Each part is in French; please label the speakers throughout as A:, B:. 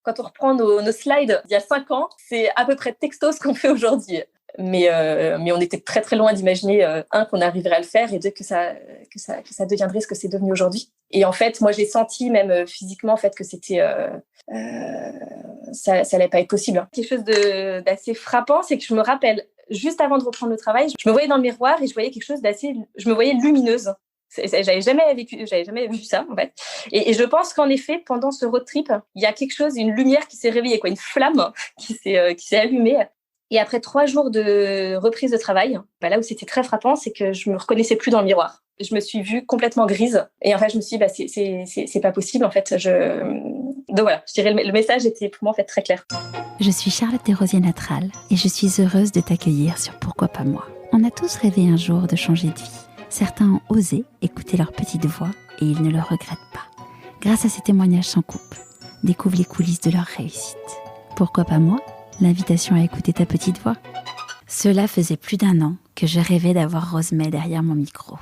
A: quand on reprend nos slides il y a 5 ans, c'est à peu près texto ce qu'on fait aujourd'hui. Mais on était très très loin d'imaginer qu'on arriverait à le faire et deux que ça deviendrait ce que c'est devenu aujourd'hui. Et en fait, moi, j'ai senti même physiquement en fait que c'était ça allait pas être possible. Quelque chose d'assez frappant, c'est que je me rappelle juste avant de reprendre le travail, je me voyais dans le miroir et je voyais quelque chose je me voyais lumineuse. J'avais jamais vu ça en fait. Et je pense qu'en effet, pendant ce road trip, il y a quelque chose, une lumière qui s'est réveillée, une flamme qui s'est allumée. Et après 3 jours de reprise de travail, là où c'était très frappant, c'est que je me reconnaissais plus dans le miroir. Je me suis vue complètement grise. Et en fait, je me suis dit, c'est pas possible. En fait, donc voilà, je dirais le message était pour moi en fait très clair.
B: Je suis Charlotte Desrosiers-Natral et je suis heureuse de t'accueillir sur Pourquoi pas moi. On a tous rêvé un jour de changer de vie. Certains ont osé écouter leur petite voix et ils ne le regrettent pas. Grâce à ces témoignages sans couple, découvre les coulisses de leur réussite. Pourquoi pas moi ? L'invitation à écouter ta petite voix. Cela faisait plus d'1 an que je rêvais d'avoir Rosemay derrière mon micro.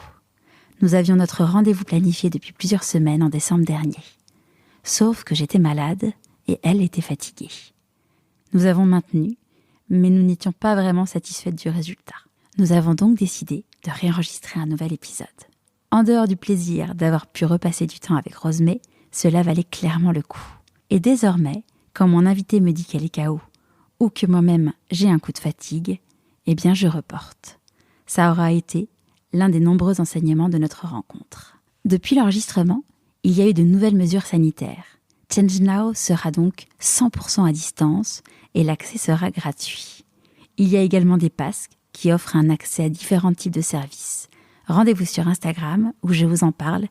B: Nous avions notre rendez-vous planifié depuis plusieurs semaines en décembre dernier. Sauf que j'étais malade et elle était fatiguée. Nous avons maintenu, mais nous n'étions pas vraiment satisfaites du résultat. Nous avons donc décidé de réenregistrer un nouvel épisode. En dehors du plaisir d'avoir pu repasser du temps avec Rosemay, cela valait clairement le coup. Et désormais, quand mon invité me dit qu'elle est KO, ou que moi-même j'ai un coup de fatigue, eh bien je reporte. Ça aura été l'un des nombreux enseignements de notre rencontre. Depuis l'enregistrement, il y a eu de nouvelles mesures sanitaires. Change Now sera donc 100% à distance et l'accès sera gratuit. Il y a également des passes qui offrent un accès à différents types de services. Rendez-vous sur Instagram où je vous en parle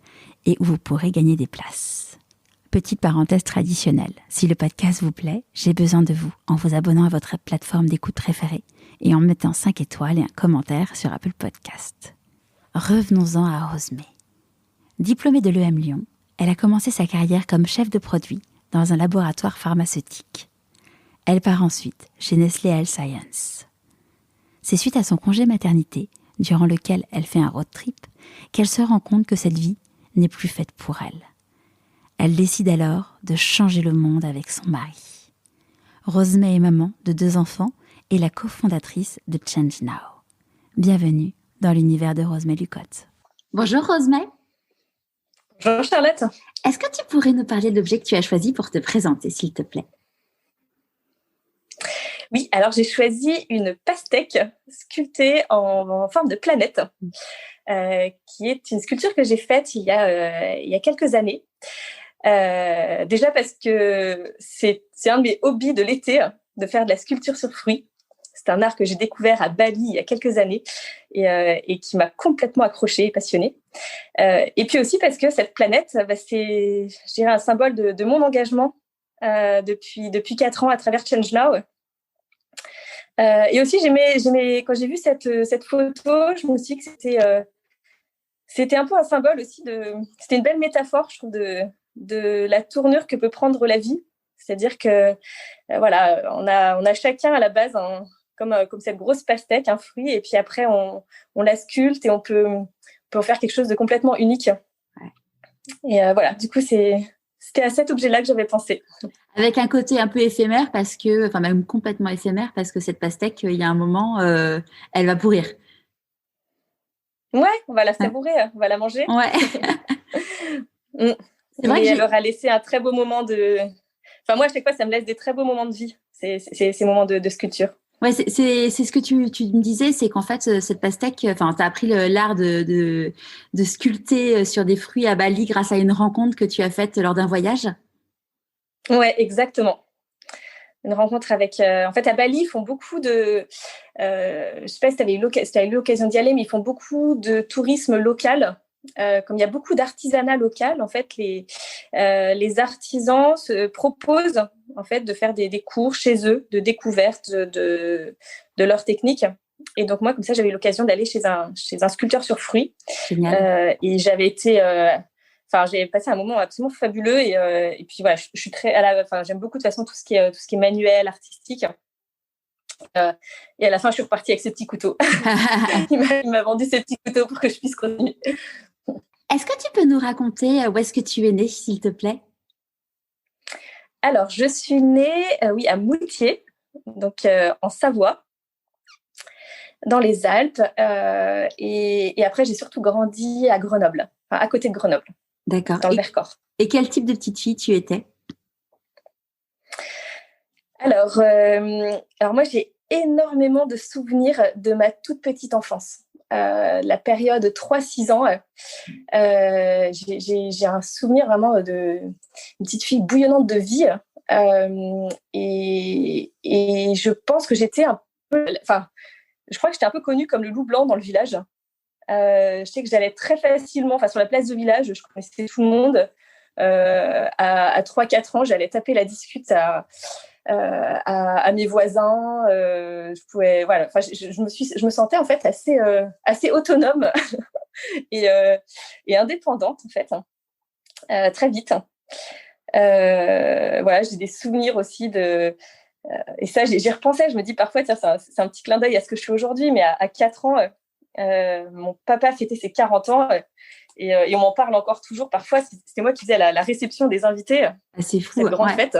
B: et où vous pourrez gagner des places. Petite parenthèse traditionnelle, si le podcast vous plaît, j'ai besoin de vous en vous abonnant à votre plateforme d'écoute préférée et en mettant 5 étoiles et un commentaire sur Apple Podcast. Revenons-en à Rosemay. Diplômée de l'EM Lyon, elle a commencé sa carrière comme chef de produit dans un laboratoire pharmaceutique. Elle part ensuite chez Nestlé Health Science. C'est suite à son congé maternité, durant lequel elle fait un road trip, qu'elle se rend compte que cette vie n'est plus faite pour elle. Elle décide alors de changer le monde avec son mari. Rosemay est maman de 2 enfants et la cofondatrice de Change Now. Bienvenue dans l'univers de Rosemay Lucotte. Bonjour Rosemay.
A: Bonjour Charlotte.
B: Est-ce que tu pourrais nous parler de l'objet que tu as choisi pour te présenter, s'il te plaît ?
A: Oui, alors j'ai choisi une pastèque sculptée en forme de planète, qui est une sculpture que j'ai faite il y a quelques années. Déjà parce que c'est un de mes hobbies de l'été, de faire de la sculpture sur fruits. C'est un art que j'ai découvert à Bali il y a quelques années et qui m'a complètement accrochée et passionnée. Et puis aussi parce que cette planète, c'est, je dirais, un symbole de mon engagement depuis 4 ans à travers Change Now. Et aussi, j'aimais quand j'ai vu cette photo, je me suis dit que c'était un peu un symbole aussi c'était une belle métaphore, je trouve, de la tournure que peut prendre la vie. C'est-à-dire que voilà, on a chacun à la base comme cette grosse pastèque, un fruit, et puis après on la sculpte et on peut en faire quelque chose de complètement unique. Ouais. Et voilà, du coup c'était à cet objet-là que j'avais pensé.
B: Avec un côté un peu éphémère même complètement éphémère parce que cette pastèque, il y a un moment, elle va pourrir.
A: Ouais, on va la savourer, on va la manger.
B: Ouais.
A: C'est vrai. Et elle aura laissé un très beau moment Enfin, moi, à chaque fois, ça me laisse des très beaux moments de vie, ces moments de sculpture.
B: Ouais, c'est ce que tu me disais, c'est qu'en fait, cette pastèque, tu as appris l'art de sculpter sur des fruits à Bali grâce à une rencontre que tu as faite lors d'un voyage.
A: Ouais, exactement. Une rencontre avec... en fait, à Bali, ils font beaucoup de... je ne sais pas si tu avais eu l'occasion d'y aller, mais ils font beaucoup de tourisme local. Comme il y a beaucoup d'artisanat local, en fait, les artisans se proposent en fait, de faire des cours chez eux, de découverte de leur technique. Et donc, moi, comme ça, j'avais eu l'occasion d'aller chez un sculpteur sur fruits. Génial. Et j'avais été... j'ai passé un moment absolument fabuleux et puis voilà, je suis j'aime beaucoup de toute façon tout ce qui est manuel, artistique. Et à la fin, je suis repartie avec ce petit couteau. il m'a vendu ce petit couteau pour que je puisse continuer.
B: Est-ce que tu peux nous raconter où est-ce que tu es née, s'il te plaît ?
A: Alors, je suis née, oui, à Moutier, donc en Savoie, dans les Alpes. Et après, j'ai surtout grandi à Grenoble, enfin, à côté de Grenoble,
B: D'accord.
A: dans le Vercors.
B: Et quel type de petite fille tu étais?
A: Alors moi, j'ai énormément de souvenirs de ma toute petite enfance. La période 3-6 ans, j'ai un souvenir vraiment d'une petite fille bouillonnante de vie. Et je pense que j'étais un peu... Enfin, je crois que j'étais un peu connue comme le loup blanc dans le village. Je sais que j'allais très facilement, enfin sur la place de village, je connaissais tout le monde. À 3-4 ans, j'allais taper la discute à mes voisins. Je pouvais, voilà, enfin, je me sentais en fait assez autonome et, et indépendante en fait, très vite. Voilà, j'ai des souvenirs aussi et ça, j'y repensais, je me dis parfois, tiens, c'est un petit clin d'œil à ce que je suis aujourd'hui, mais à 4 ans, mon papa fêtait ses 40 ans et on m'en parle encore toujours. Parfois, c'était moi qui faisais la réception des invités.
B: C'est fou.
A: Cette grande fête.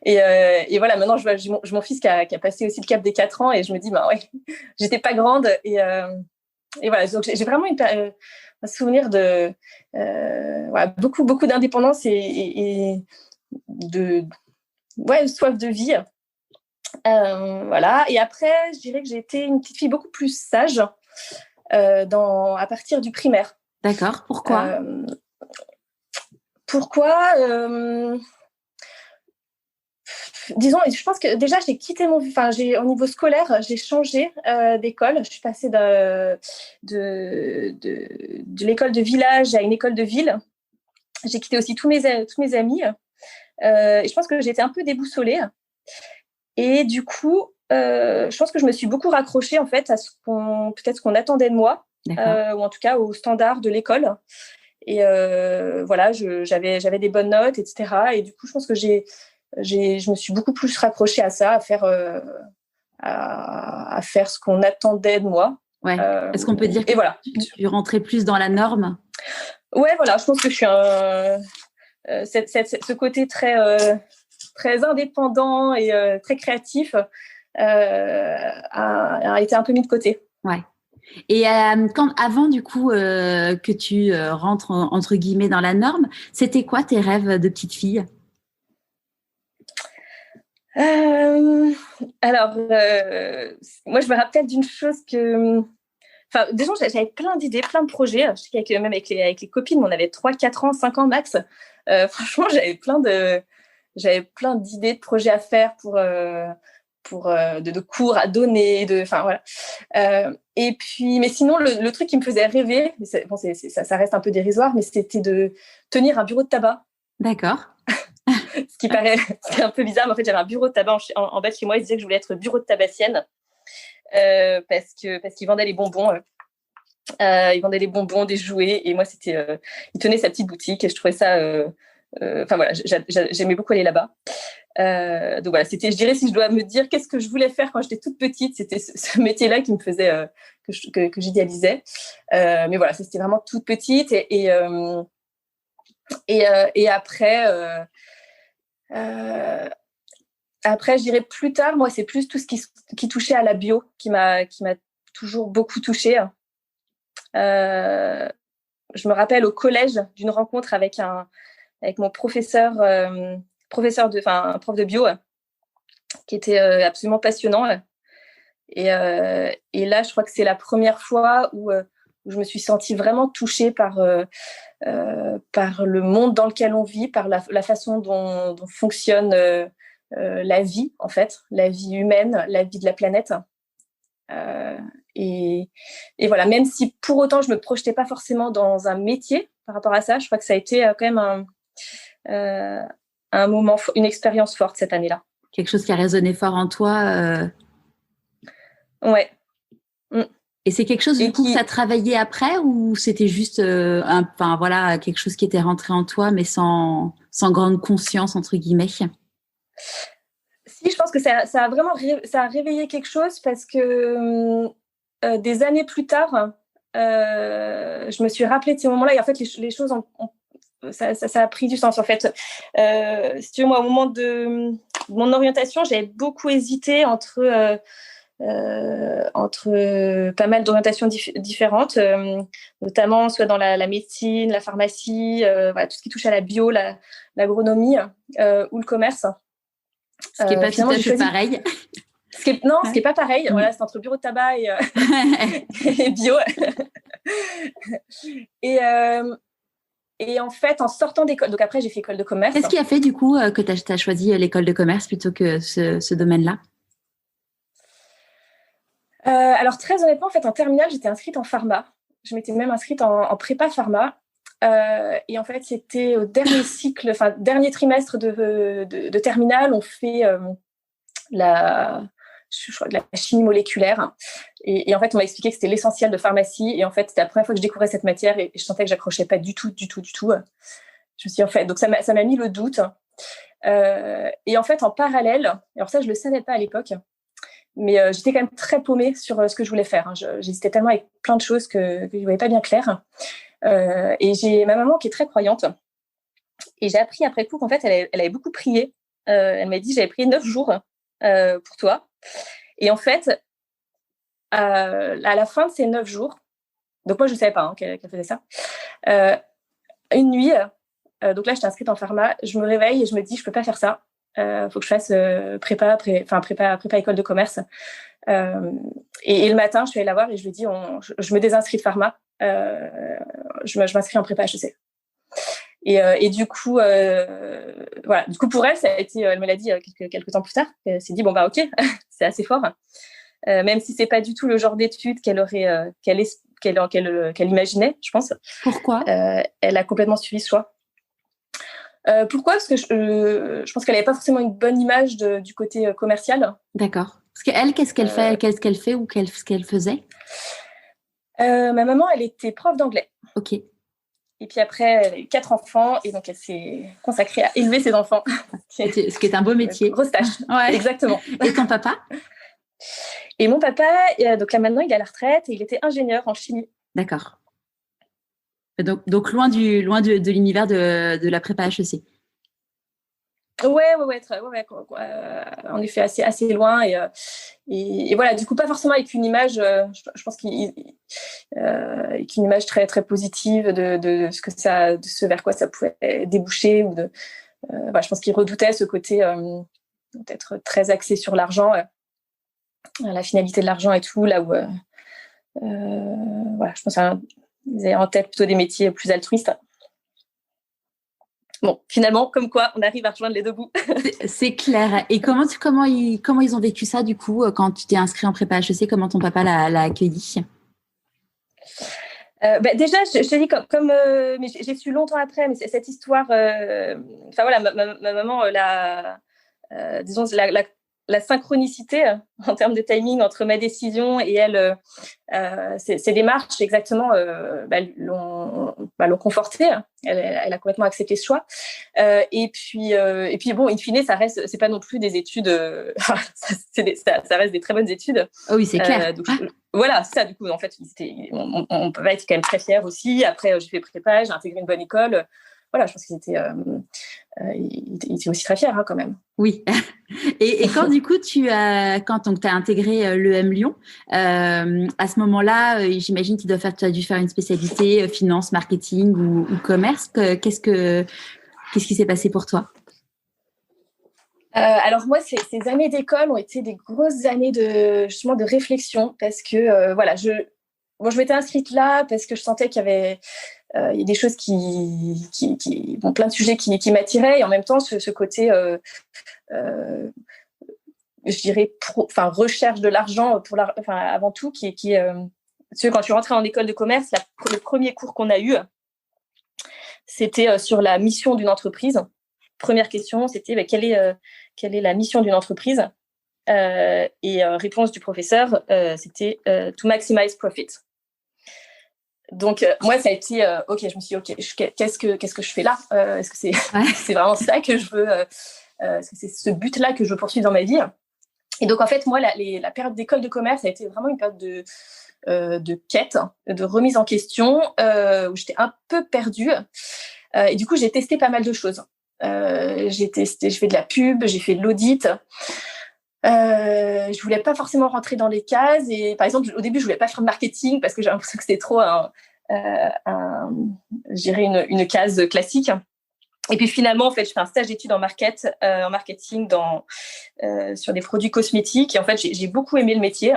A: Et voilà, maintenant, j'ai mon fils qui a passé aussi le cap des 4 ans et je me dis, bah ouais, j'étais pas grande. Et voilà, donc j'ai vraiment un souvenir de voilà, beaucoup d'indépendance et de soif de vie. Voilà. Et après, je dirais que j'ai été une petite fille beaucoup plus sage à partir du primaire.
B: D'accord. Pourquoi
A: disons, je pense que déjà, j'ai quitté au niveau scolaire, j'ai changé d'école. Je suis passée de l'école de village à une école de ville. J'ai quitté aussi tous mes amis. Et je pense que j'étais un peu déboussolée. Et du coup, je pense que je me suis beaucoup raccrochée en fait à peut-être ce qu'on attendait de moi, ou en tout cas aux standards de l'école. Et voilà, j'avais des bonnes notes, etc. Et du coup, je pense que je me suis beaucoup plus raccrochée à ça, à faire ce qu'on attendait de moi.
B: Ouais. Est-ce qu'on peut dire que
A: voilà.
B: tu rentrais plus dans la norme?
A: Ouais, voilà, je pense que je suis ce côté très indépendant et très créatif a été un peu mis de côté.
B: Ouais. Et avant du coup que tu rentres entre guillemets dans la norme, c'était quoi tes rêves de petite fille?
A: Alors, moi, je me rappelle d'une chose que... Enfin, déjà, j'avais plein d'idées, plein de projets. Je sais même avec les copines, on avait 3, 4 ans, 5 ans max. Franchement, j'avais plein d'idées, de projets à faire de cours à donner. Enfin, voilà. Et puis, mais sinon, le truc qui me faisait rêver, ça reste un peu dérisoire, mais c'était de tenir un bureau de tabac.
B: D'accord.
A: Ce qui c'est un peu bizarre, mais en fait, j'avais un bureau de tabac en bas de chez moi. Ils disaient que je voulais être bureau de tabacienne parce qu'ils vendaient les bonbons. Ils vendaient des bonbons, des jouets, et moi, il tenait sa petite boutique, et je trouvais ça... Enfin, voilà, j'aimais beaucoup aller là-bas. Donc voilà, je dirais, si je dois me dire qu'est-ce que je voulais faire quand j'étais toute petite, c'était ce métier-là qui me faisait... que j'idéalisais. Mais voilà, c'était vraiment toute petite, et après... après, je dirais plus tard, moi, c'est plus tout ce qui touchait à la bio qui m'a toujours beaucoup touchée. Je me rappelle au collège d'une rencontre avec mon professeur, un prof de bio, qui était absolument passionnant. Et là, je crois que c'est la première fois où je me suis sentie vraiment touchée par le monde dans lequel on vit, par la façon dont fonctionne la vie, en fait, la vie humaine, la vie de la planète. Et voilà, même si pour autant je me projetais pas forcément dans un métier par rapport à ça, je crois que ça a été quand même un moment, une expérience forte cette année-là.
B: Quelque chose qui a résonné fort en toi.
A: Ouais.
B: Et c'est quelque chose du coup que tu as travaillé après, ou c'était juste quelque chose qui était rentré en toi mais sans grande conscience entre guillemets?
A: Si, je pense que ça a vraiment réveillé quelque chose, parce que des années plus tard, je me suis rappelée de ces moments-là, et en fait les choses ça a pris du sens en fait. Si tu veux, moi, au moment de mon orientation, j'avais beaucoup hésité entre pas mal d'orientations différentes, notamment soit dans la médecine, la pharmacie, voilà, tout ce qui touche à la bio, l'agronomie ou le commerce.
B: Ce qui n'est pas tout à fait pareil.
A: Ce qui est pas pareil. Voilà, c'est entre bureau de tabac et bio. Et en fait, en sortant d'école, donc après j'ai fait école de commerce.
B: Qu'est-ce qui a fait du coup que tu as choisi l'école de commerce plutôt que ce domaine-là?
A: Alors très honnêtement, en fait, en terminale, j'étais inscrite en pharma. Je m'étais même inscrite en prépa pharma. Et en fait, c'était au dernier cycle, enfin dernier trimestre de terminale, on fait je crois de la chimie moléculaire. Et en fait, on m'a expliqué que c'était l'essentiel de pharmacie. Et en fait, c'était la première fois que je découvrais cette matière et je sentais que j'accrochais pas du tout. Je me suis dit, en fait, donc ça m'a mis le doute. Et en fait, en parallèle, alors ça, je le savais pas à l'époque, mais j'étais quand même très paumée sur ce que je voulais faire. Hein. J'hésitais tellement avec plein de choses que je voyais pas bien clair. Et j'ai ma maman qui est très croyante. Et j'ai appris après coup qu'en fait, elle avait beaucoup prié. Elle m'a dit, j'avais prié 9 jours pour toi. Et en fait, à la fin de ces 9 jours, donc moi je ne savais pas qu'elle faisait ça, une nuit, donc là j'étais inscrite en pharma, je me réveille et je me dis je peux pas faire ça, faut que je fasse prépa école de commerce. Et le matin je suis allée la voir et je lui dis je me désinscris de pharma, je m'inscris en prépa HEC. Et du coup, voilà. Du coup, pour elle, ça a été, elle me l'a dit quelques temps plus tard. Elle s'est dit bon bah ok, c'est assez fort, même si c'est pas du tout le genre d'études qu'elle imaginait, je pense.
B: Pourquoi
A: elle a complètement suivi ce choix. Pourquoi? Parce que je pense qu'elle n'avait pas forcément une bonne image du côté commercial.
B: D'accord. Parce qu'elle, qu'est-ce qu'elle fait ou ce qu'elle faisait?
A: Ma maman, elle était prof d'anglais.
B: Ok.
A: Et puis après, elle a eu 4 enfants et donc elle s'est consacrée à élever ses enfants.
B: Ce qui est un beau métier.
A: Grosse tâche. Ouais. Exactement.
B: Et ton papa?
A: Et mon papa, donc là maintenant, il est à la retraite et il était ingénieur en chimie.
B: D'accord. Donc loin de l'univers de la prépa HEC.
A: Ouais, en effet, assez loin et voilà, du coup pas forcément avec une image, je pense avec une image très très positive de ce vers quoi ça pouvait déboucher ou je pense qu'il redoutait ce côté peut-être très axé sur l'argent, la finalité de l'argent et tout, là où voilà, je pense qu'ils avaient en tête plutôt des métiers plus altruistes. Bon, finalement, comme quoi, on arrive à rejoindre les deux bouts.
B: C'est clair. Et comment ils ont vécu ça, du coup, quand tu t'es inscrit en prépa HEC? Comment ton papa l'a accueilli?
A: Déjà, je te dis, mais j'ai su longtemps après, mais cette histoire, enfin voilà, ma maman, disons, la synchronicité en termes de timing entre ma décision et elle, ces démarches exactement l'ont confortée. Elle a complètement accepté ce choix. Et puis bon, in fine, ça reste, c'est pas non plus des études. Ça reste des très bonnes études.
B: Oh oui, c'est clair.
A: Voilà, c'est ça. Du coup, en fait, on peut être quand même très fiers aussi. Après, j'ai fait prépa, j'ai intégré une bonne école. Voilà, je pense qu'ils étaient aussi très fiers quand même.
B: Oui. Et quand du coup quand tu as intégré l'EM Lyon, à ce moment-là, j'imagine tu as dû faire une spécialité finance, marketing ou commerce. Qu'est-ce qui s'est passé pour toi?
A: Alors moi, ces années d'école ont été des grosses années de réflexion parce que voilà, je m'étais inscrite là parce que je sentais qu'il y avait il y a des choses plein de sujets qui m'attiraient et en même temps ce côté je dirais recherche de l'argent avant tout qui quand tu rentrais en école de commerce, le premier cours qu'on a eu c'était sur la mission d'une entreprise. Première question, c'était quelle est la mission d'une entreprise, et réponse du professeur, c'était to maximize profit. Donc moi ça a été ok, je me suis dit ok, qu'est-ce que je fais là, est-ce que c'est vraiment ça que je veux, est-ce que c'est ce but là que je veux poursuivre dans ma vie? Et donc en fait moi la période d'école de commerce a été vraiment une période de quête, de remise en question, où j'étais un peu perdue, Et du coup, j'ai testé pas mal de choses. J'ai fait de la pub, j'ai fait de l'audit. Je voulais pas forcément rentrer dans les cases. Et par exemple, au début, je voulais pas faire de marketing parce que j'ai l'impression que c'était trop je dirais une case classique. Et puis finalement, en fait, je fais un stage d'études en marketing sur des produits cosmétiques. Et en fait, j'ai beaucoup aimé le métier.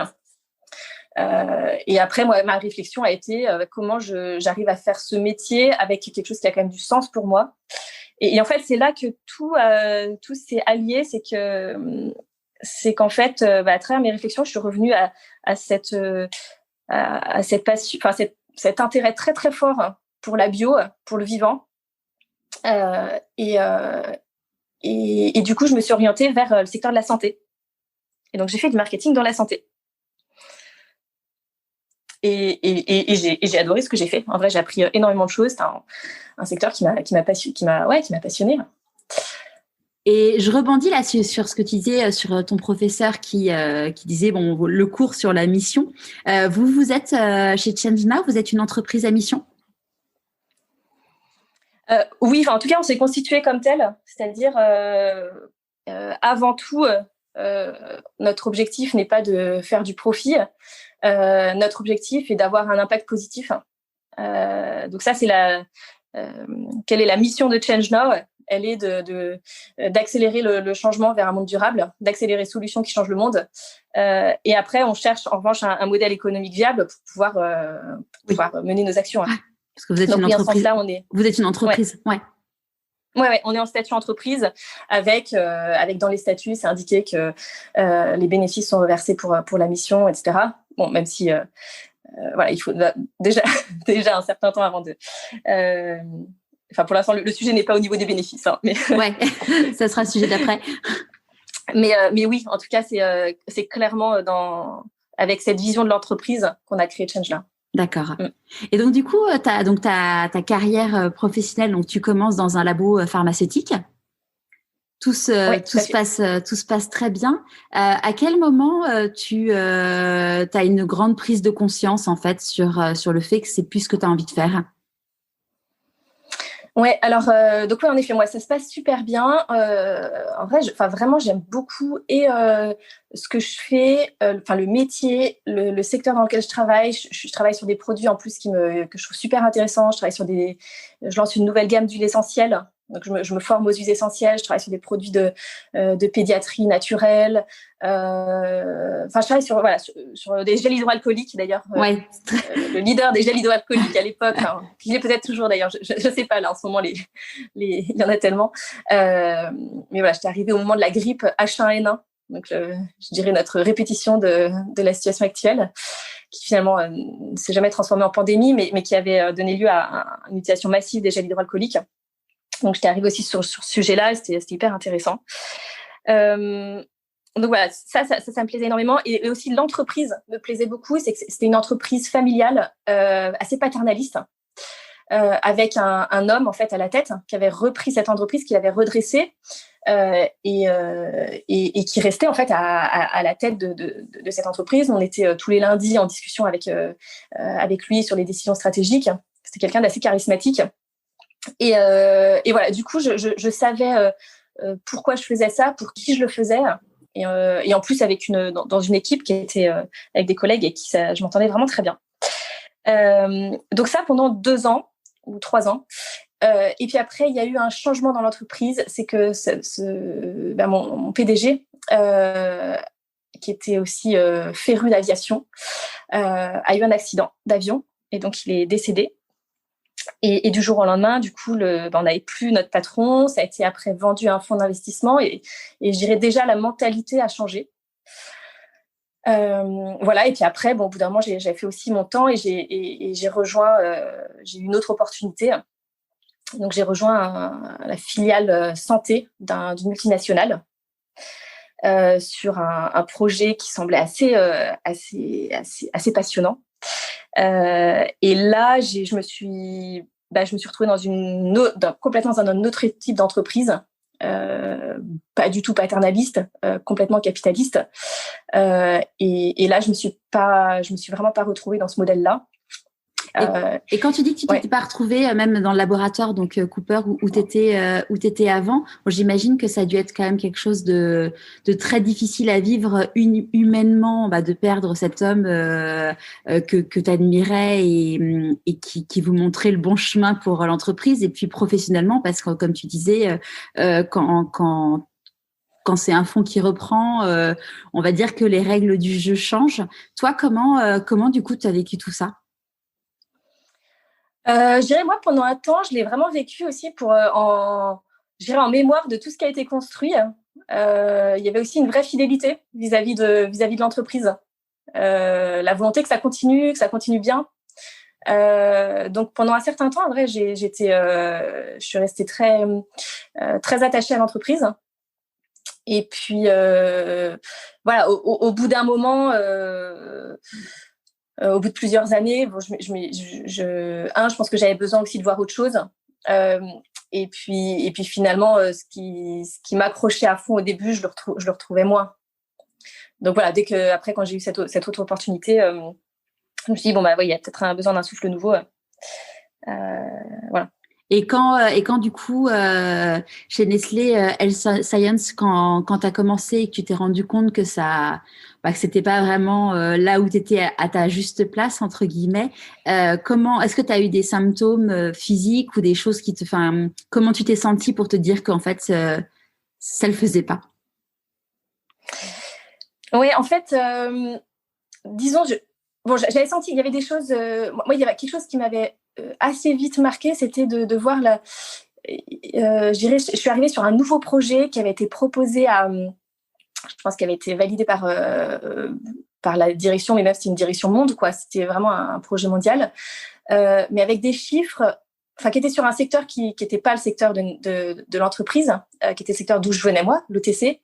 A: Et après, moi, ma réflexion a été comment j'arrive à faire ce métier avec quelque chose qui a quand même du sens pour moi. Et en fait, c'est là que tout s'est allié. C'est qu'en fait, à travers mes réflexions, je suis revenue à cette passion, enfin cet intérêt très très fort pour la bio, pour le vivant. Et du coup, je me suis orientée vers le secteur de la santé. Et donc, j'ai fait du marketing dans la santé. Et j'ai adoré ce que j'ai fait. En vrai, j'ai appris énormément de choses. C'est un secteur qui m'a passionnée.
B: Et je rebondis là sur ce que tu disais sur ton professeur qui disait le cours sur la mission. Vous êtes chez Change Now, vous êtes une entreprise à mission?
A: Oui, en tout cas, on s'est constitué comme tel. C'est-à-dire, avant tout, notre objectif n'est pas de faire du profit. Notre objectif est d'avoir un impact positif. Donc ça, c'est quelle est la mission de Change Now? Elle est d'accélérer le changement vers un monde durable, d'accélérer les solutions qui changent le monde. Et après, on cherche en revanche un modèle économique viable pour pouvoir mener nos actions.
B: Parce que vous êtes une entreprise. Vous êtes une entreprise, ouais.
A: Ouais, on est en statut entreprise avec dans les statuts, c'est indiqué que les bénéfices sont reversés pour la mission, etc. Bon, même si il faut déjà un certain temps avant de. Pour l'instant, le sujet n'est pas au niveau des bénéfices, hein, mais.
B: Ouais, ça sera le sujet d'après.
A: Mais oui, en tout cas, c'est clairement avec cette vision de l'entreprise qu'on a créé Change Now.
B: D'accord. Et donc, du coup, ta carrière professionnelle, donc tu commences dans un labo pharmaceutique. Tout se passe très bien. À quel moment tu as une grande prise de conscience, en fait, sur le fait que c'est plus ce que tu as envie de faire?
A: Ouais, alors donc oui, en effet, moi ça se passe super bien. En vrai, vraiment j'aime beaucoup et ce que je fais, le métier, le secteur dans lequel je travaille. Je travaille sur des produits en plus que je trouve super intéressants. Je lance une nouvelle gamme d'huiles essentielles. Donc je me forme aux huiles essentielles. Je travaille sur des produits de pédiatrie naturelle. Je travaille sur des gels hydroalcooliques d'ailleurs.
B: Ouais.
A: Le leader des gels hydroalcooliques à l'époque, il est peut-être toujours d'ailleurs, je sais pas là en ce moment, il y en a tellement. Mais voilà, j'étais arrivée au moment de la grippe H1N1, donc je dirais notre répétition de la situation actuelle, qui finalement ne s'est jamais transformée en pandémie, mais qui avait donné lieu à une utilisation massive des gels hydroalcooliques. Donc j'étais arrivée aussi sur ce sujet-là, c'était hyper intéressant. Donc voilà, ça me plaisait énormément. Et aussi l'entreprise me plaisait beaucoup. C'est que c'était une entreprise familiale, assez paternaliste, avec un homme en fait à la tête qui avait repris cette entreprise, qui l'avait redressée et qui restait en fait à la tête de cette entreprise. On était tous les lundis en discussion avec lui sur les décisions stratégiques. C'était quelqu'un d'assez charismatique. Et voilà, du coup, je savais pourquoi je faisais ça, pour qui je le faisais. Et en plus dans une équipe qui était avec des collègues et je m'entendais vraiment très bien. Donc ça pendant 2 ans ou 3 ans. Et puis après il y a eu un changement dans l'entreprise, c'est que mon PDG qui était aussi féru d'aviation a eu un accident d'avion et donc il est décédé. Et du jour au lendemain, du coup, on n'avait plus notre patron. Ça a été après vendu à un fonds d'investissement et je dirais déjà la mentalité a changé. Voilà. Et puis après, au bout d'un moment, j'ai fait aussi mon temps et j'ai rejoint. J'ai eu une autre opportunité. Donc j'ai rejoint la filiale santé d'une multinationale sur un projet qui semblait assez passionnant. Et là, je me suis retrouvée complètement dans un autre type d'entreprise, pas du tout paternaliste, complètement capitaliste. Et là, je me suis vraiment pas retrouvée dans ce modèle-là.
B: Et quand tu dis que tu t'étais pas retrouvée, même dans le laboratoire, donc Cooper, où tu étais avant, bon, j'imagine que ça a dû être quand même quelque chose de très difficile à vivre humainement, de perdre cet homme que tu admirais et qui vous montrait le bon chemin pour l'entreprise, et puis professionnellement, parce que comme tu disais, quand c'est un fonds qui reprend, on va dire que les règles du jeu changent. Toi, comment du coup tu as vécu tout ça?
A: Je dirais, moi, pendant un temps, je l'ai vraiment vécu aussi je dirais, en mémoire de tout ce qui a été construit. Il y avait aussi une vraie fidélité vis-à-vis de l'entreprise. La volonté que ça continue bien. Donc, pendant un certain temps, en vrai, je suis restée très, très attachée à l'entreprise. Et puis, voilà, au bout d'un moment, au bout de plusieurs années, bon, je pense que j'avais besoin aussi de voir autre chose. Et puis finalement, ce qui m'accrochait à fond au début, je le retrouvais moins. Donc voilà, après, quand j'ai eu cette autre opportunité, je me suis dit, bon, il y a peut-être un besoin d'un souffle nouveau. Voilà.
B: Et quand du coup, chez Nestlé Health Science, quand tu as commencé et que tu t'es rendu compte que que c'était pas vraiment là où tu étais à ta juste place, entre guillemets, est-ce que tu as eu des symptômes physiques ou des choses comment tu t'es sentie pour te dire qu'en fait, ça le faisait pas?
A: Oui, en fait, disons, j'avais senti, il y avait des choses, moi, il y avait quelque chose qui m'avait assez vite marqué, c'était de voir je dirais, je suis arrivée sur un nouveau projet qui avait été proposé je pense qu'il avait été validé par la direction, mais même c'était une direction monde, quoi. C'était vraiment un projet mondial, mais avec des chiffres, qui étaient sur un secteur qui n'était pas le secteur de l'entreprise, qui était le secteur d'où je venais moi, l'OTC,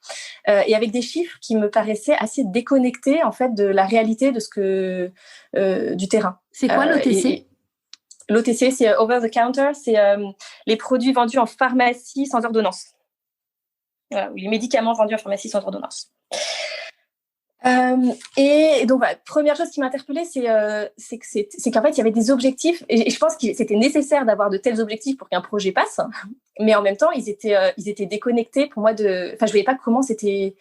A: et avec des chiffres qui me paraissaient assez déconnectés en fait de la réalité du terrain.
B: C'est quoi l'OTC?
A: L'OTC, c'est over the counter, c'est les produits vendus en pharmacie sans ordonnance. Voilà, les médicaments vendus en pharmacie sans ordonnance. Et donc, voilà, première chose qui m'a interpellée, c'est qu'en fait, il y avait des objectifs, et je pense que c'était nécessaire d'avoir de tels objectifs pour qu'un projet passe, mais en même temps, ils étaient déconnectés pour moi je voyais pas comment c'était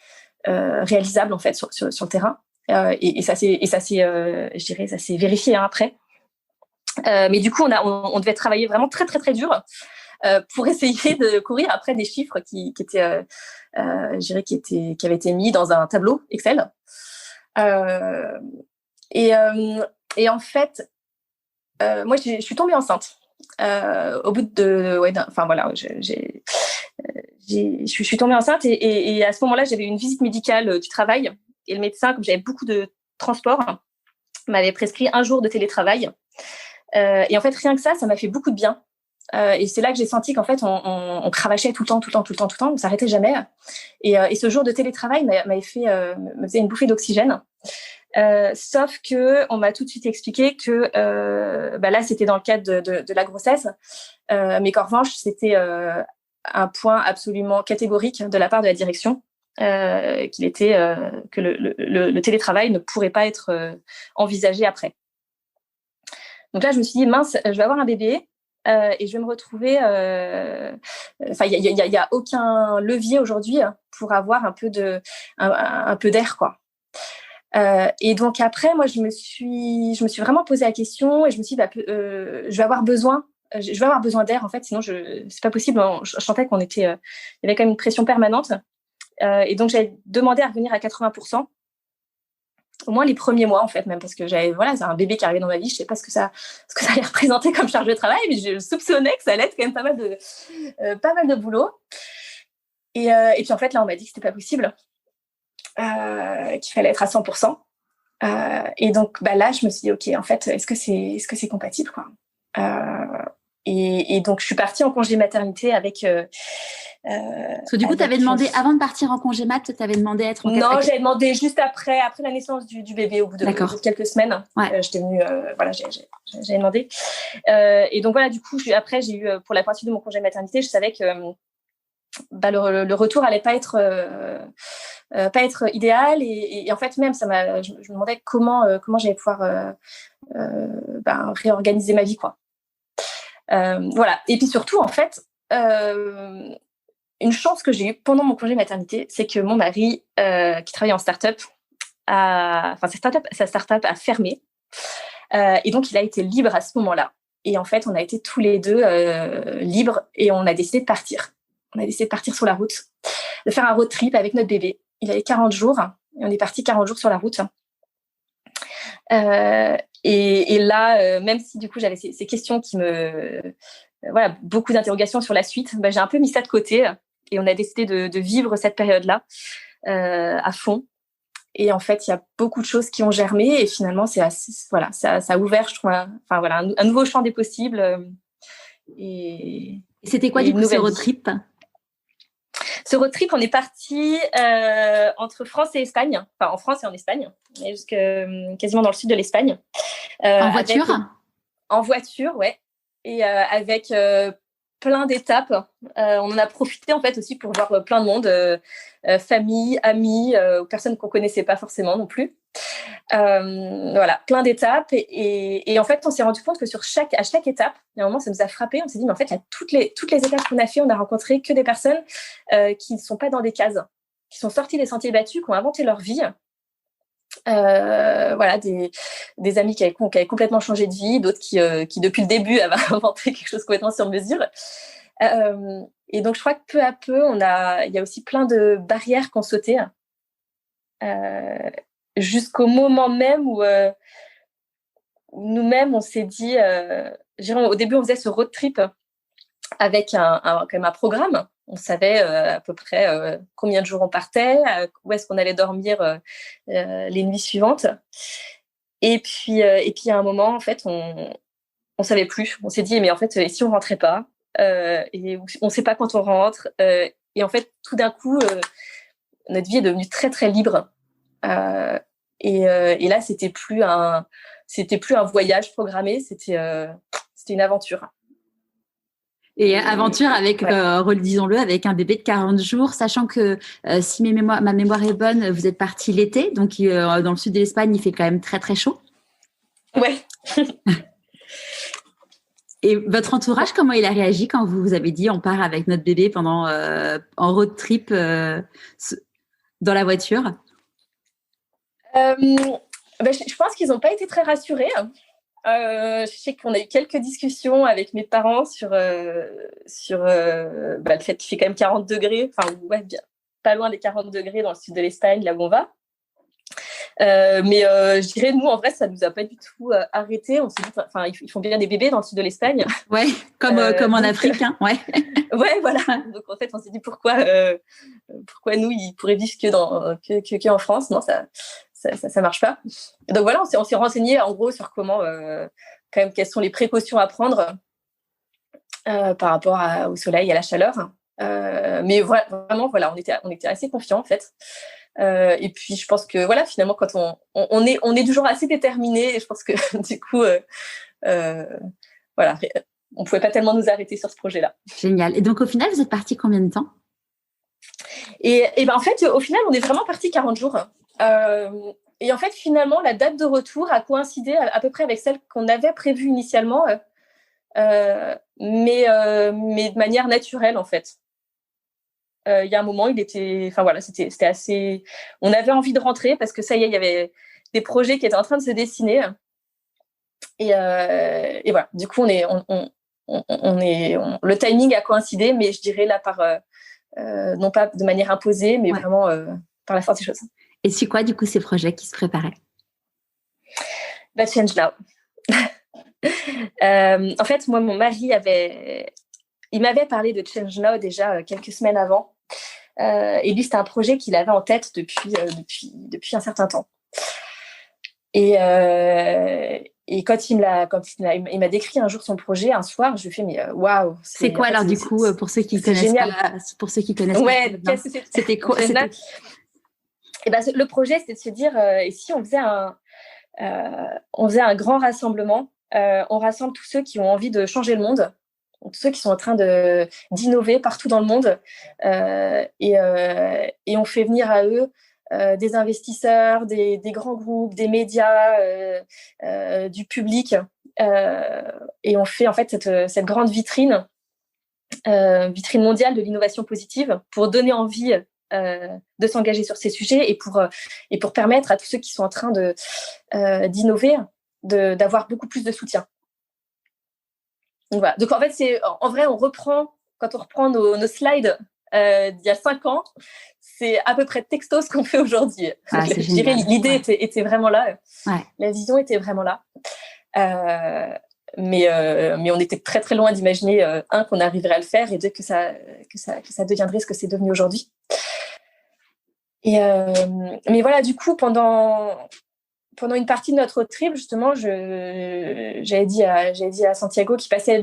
A: réalisable, en fait, sur le terrain. Et ça s'est, je dirais, ça s'est vérifié après. Mais du coup, on devait travailler vraiment très, très, très dur pour essayer de courir après des chiffres qui étaient, je dirais, qui avaient été mis dans un tableau Excel. Et en fait, moi, je suis tombée enceinte au bout de, je suis tombée enceinte et à ce moment-là, j'avais une visite médicale du travail et le médecin, comme j'avais beaucoup de transport, m'avait prescrit 1 jour de télétravail. Et en fait, rien que ça m'a fait beaucoup de bien. Et c'est là que j'ai senti qu'en fait, on cravachait tout le temps, on s'arrêtait jamais. Et ce jour de télétravail me faisait une bouffée d'oxygène. Sauf que on m'a tout de suite expliqué que là, c'était dans le cadre de la grossesse, mais qu'en revanche, c'était un point absolument catégorique de la part de la direction, que le télétravail ne pourrait pas être envisagé après. Donc là, je me suis dit, mince, je vais avoir un bébé et je vais me retrouver... il y a aucun levier aujourd'hui pour avoir un peu d'air, quoi. Et donc après, moi, je me suis vraiment posé la question et je me suis dit, je vais avoir besoin d'air, en fait, sinon, c'est pas possible. Je sentais il y avait quand même une pression permanente. Et donc, j'avais demandé à revenir à 80%. Au moins les premiers mois, en fait, même, parce que c'est un bébé qui arrivait dans ma vie, je sais pas ce que ça allait représenter comme charge de travail, mais je soupçonnais que ça allait être quand même pas mal de boulot. Et puis, en fait, là, on m'a dit que c'était pas possible, qu'il fallait être à 100%. Et donc, là, je me suis dit, OK, en fait, est-ce que c'est compatible, quoi. Et donc, je suis partie en congé maternité avec...
B: Parce que du coup, tu avais demandé, avant de partir en congé mat, tu avais demandé à être en...
A: Non, j'avais demandé juste après la naissance du bébé, au bout de quelques semaines.
B: Ouais.
A: J'étais venue, j'avais demandé. Et donc, voilà, du coup, après, j'ai eu, pour la partie de mon congé maternité, je savais que le retour allait pas être pas être idéal. Et en fait, même, je me demandais comment j'allais pouvoir réorganiser ma vie, quoi. Voilà. Et puis surtout, en fait, une chance que j'ai eue pendant mon congé maternité, c'est que mon mari, qui travaille en start-up, sa start-up a fermé. Et donc, il a été libre à ce moment-là. Et en fait, on a été tous les deux libres et on a décidé de partir. On a décidé de partir sur la route, de faire un road trip avec notre bébé. Il avait 40 jours et on est parti 40 jours sur la route. Et là, même si du coup, j'avais ces questions qui beaucoup d'interrogations sur la suite, j'ai un peu mis ça de côté et on a décidé de vivre cette période-là à fond. Et en fait, il y a beaucoup de choses qui ont germé et finalement, ça a ouvert, je trouve, un nouveau champ des possibles. Et
B: c'était quoi du coup ce road trip ?
A: Ce road trip, on est parti entre France et Espagne, enfin en France et en Espagne, quasiment dans le sud de l'Espagne.
B: En voiture ?
A: En voiture, ouais. Et avec plein d'étapes. On en a profité en fait aussi pour voir plein de monde, famille, amis, personnes qu'on connaissait pas forcément non plus. Voilà, plein d'étapes. Et en fait, on s'est rendu compte que à chaque étape, il y a un moment, ça nous a frappé. On s'est dit, mais en fait, à toutes les étapes qu'on a fait, on a rencontré que des personnes qui ne sont pas dans des cases, qui sont sorties des sentiers battus, qui ont inventé leur vie. Voilà, des amis qui avaient complètement changé de vie, d'autres qui depuis le début avaient inventé quelque chose complètement sur mesure. Et donc je crois que peu à peu il y a aussi plein de barrières qu'on sautait jusqu'au moment même où nous-mêmes on s'est dit, au début on faisait ce road trip avec quand même un programme. On savait à peu près combien de jours on partait, où est-ce qu'on allait dormir les nuits suivantes. Et puis à un moment, en fait, on savait plus. On s'est dit, mais en fait, et si on rentrait pas et on sait pas quand on rentre. Et en fait, tout d'un coup, notre vie est devenue très, très libre. Et là, c'était plus un voyage programmé, c'était une aventure.
B: Et aventure avec, disons-le, avec un bébé de 40 jours, sachant que si ma mémoire est bonne, vous êtes parti l'été, donc dans le sud de l'Espagne, il fait quand même très, très chaud.
A: Ouais.
B: Et votre entourage, comment il a réagi quand vous avez dit on part avec notre bébé pendant en road trip dans la voiture ?
A: Je pense qu'ils n'ont pas été très rassurés. Je sais qu'on a eu quelques discussions avec mes parents sur le fait qu'il fait quand même 40 degrés, pas loin des 40 degrés dans le sud de l'Espagne, là où on va. Mais je dirais, nous, en vrai, ça ne nous a pas du tout arrêté. On s'est dit, ils font bien des bébés dans le sud de l'Espagne.
B: Ouais, comme en Afrique, hein, ouais.
A: Ouais, voilà. Donc, en fait, on s'est dit, pourquoi nous, ils pourraient vivre que en France ? Non, ça marche pas. Donc voilà, on s'est renseigné en gros sur comment, quand même, quelles sont les précautions à prendre par rapport au soleil et à la chaleur. Mais vraiment, voilà, on était assez confiants en fait. Et puis je pense que voilà, finalement, quand on est toujours assez déterminés, et je pense que du coup, voilà, on pouvait pas tellement nous arrêter sur ce projet-là.
B: Génial. Et donc au final, vous êtes partis combien de temps ?
A: Et en fait, au final, on est vraiment partis 40 jours. Et en fait, finalement, la date de retour a coïncidé à peu près avec celle qu'on avait prévue initialement, mais de manière naturelle, en fait. Il y a un moment, c'était assez... On avait envie de rentrer parce que ça y est, il y avait des projets qui étaient en train de se dessiner. Et voilà, du coup, le timing a coïncidé, mais je dirais là non pas de manière imposée, mais vraiment par la force des choses.
B: Et c'est quoi, du coup, ces projets qui se préparaient ?
A: Change Now. En fait, moi, mon mari il m'avait parlé de Change Now déjà quelques semaines avant. Et lui, c'était un projet qu'il avait en tête depuis un certain temps. Et quand il m'a décrit un jour son projet, un soir, je lui ai fait mais waouh.
B: C'est quoi alors du coup pour ceux qui connaissent pas,
A: ouais,
B: c'était quoi?
A: Et le projet, c'était de se dire et si on faisait un grand rassemblement, on rassemble tous ceux qui ont envie de changer le monde tous ceux qui sont en train d'innover partout dans le monde. Et on fait venir à eux des investisseurs, des grands groupes, des médias, du public. Et on fait en fait cette grande vitrine mondiale de l'innovation positive pour donner envie de s'engager sur ces sujets et pour permettre à tous ceux qui sont en train d'innover d'avoir beaucoup plus de soutien. Donc, voilà. Donc en fait, en vrai, quand on reprend nos slides d'il y a 5 ans, c'est à peu près texto ce qu'on fait aujourd'hui. Je dirais l'idée était vraiment là.
B: Ouais.
A: La vision était vraiment là. Mais on était très très loin d'imaginer qu'on arriverait à le faire et deux que ça deviendrait ce que c'est devenu aujourd'hui. Mais voilà, du coup, pendant une partie de notre road trip, justement, j'avais dit à Santiago qui passait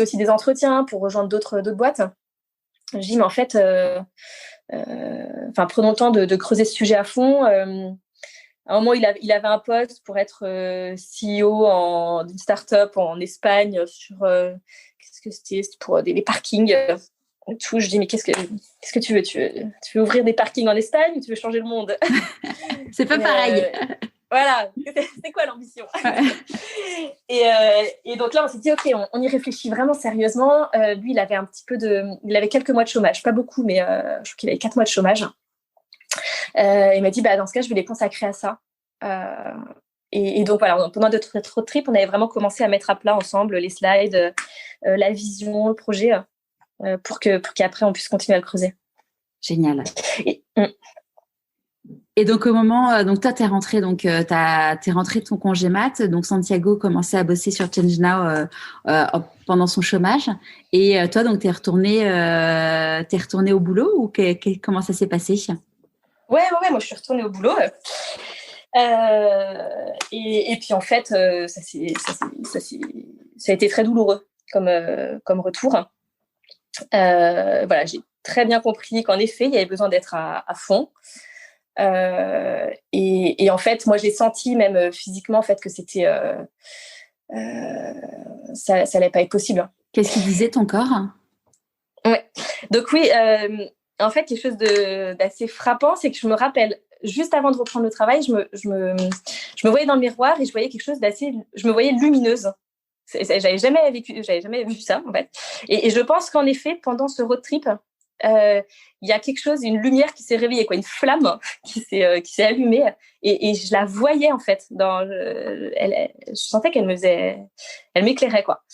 A: aussi des entretiens pour rejoindre d'autres boîtes. Je dis mais en fait, prenons le temps de creuser ce sujet à fond. À un moment, il avait un poste pour être CEO d'une start-up en Espagne sur qu'est-ce que c'était pour les parkings. Tout. Je dis mais qu'est-ce que tu veux, tu veux ouvrir des parkings en Espagne ou tu veux changer le monde?
B: C'est pas pareil.
A: Voilà, c'est quoi l'ambition? Et donc là, on s'est dit, ok, on y réfléchit vraiment sérieusement. Lui, il avait quelques mois de chômage, pas beaucoup, mais je crois qu'il avait 4 mois de chômage. Il m'a dit, dans ce cas, je vais les consacrer à ça. Et donc voilà, pendant notre road trip, on avait vraiment commencé à mettre à plat ensemble les slides, la vision, le projet, pour qu'après on puisse continuer à le creuser.
B: Génial. Et donc au moment, donc toi t'es rentré de ton congé mat, donc Santiago commençait à bosser sur Change Now pendant son chômage, et toi donc t'es retourné au boulot ou comment ça s'est passé?
A: Ouais, moi je suis retournée au boulot. Et puis en fait, ça a été très douloureux comme retour. Voilà, j'ai très bien compris qu'en effet, il y avait besoin d'être à fond. Et en fait, moi, j'ai senti même physiquement en fait que c'était ça allait pas être possible.
B: Qu'est-ce qu'il disait ton corps?
A: Ouais. Donc oui, en fait, quelque chose d'assez frappant, c'est que je me rappelle juste avant de reprendre le travail, je me voyais dans le miroir et je voyais quelque chose je me voyais lumineuse. J'avais jamais vu ça en fait. Et je pense qu'en effet, pendant ce road trip, il y a quelque chose, une lumière qui s'est réveillée, une flamme qui s'est allumée, et je la voyais en fait. Je sentais qu'elle m'éclairait quoi.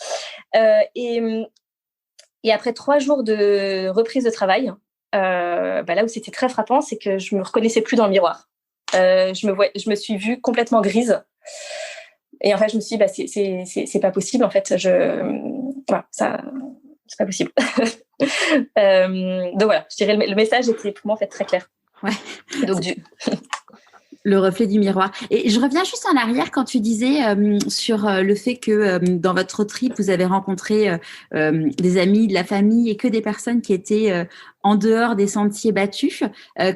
A: Et après 3 jours de reprise de travail, là où c'était très frappant, c'est que je me reconnaissais plus dans le miroir. Je me suis vue complètement grise. Et en fait, je me suis dit, c'est pas possible. En fait, voilà, ça, c'est pas possible. Donc voilà, je dirais le message était pour moi en fait très clair.
B: Ouais.
A: Donc
B: le reflet du miroir. Et je reviens juste en arrière quand tu disais sur le fait que dans votre trip, vous avez rencontré des amis, de la famille et que des personnes qui étaient en dehors des sentiers battus.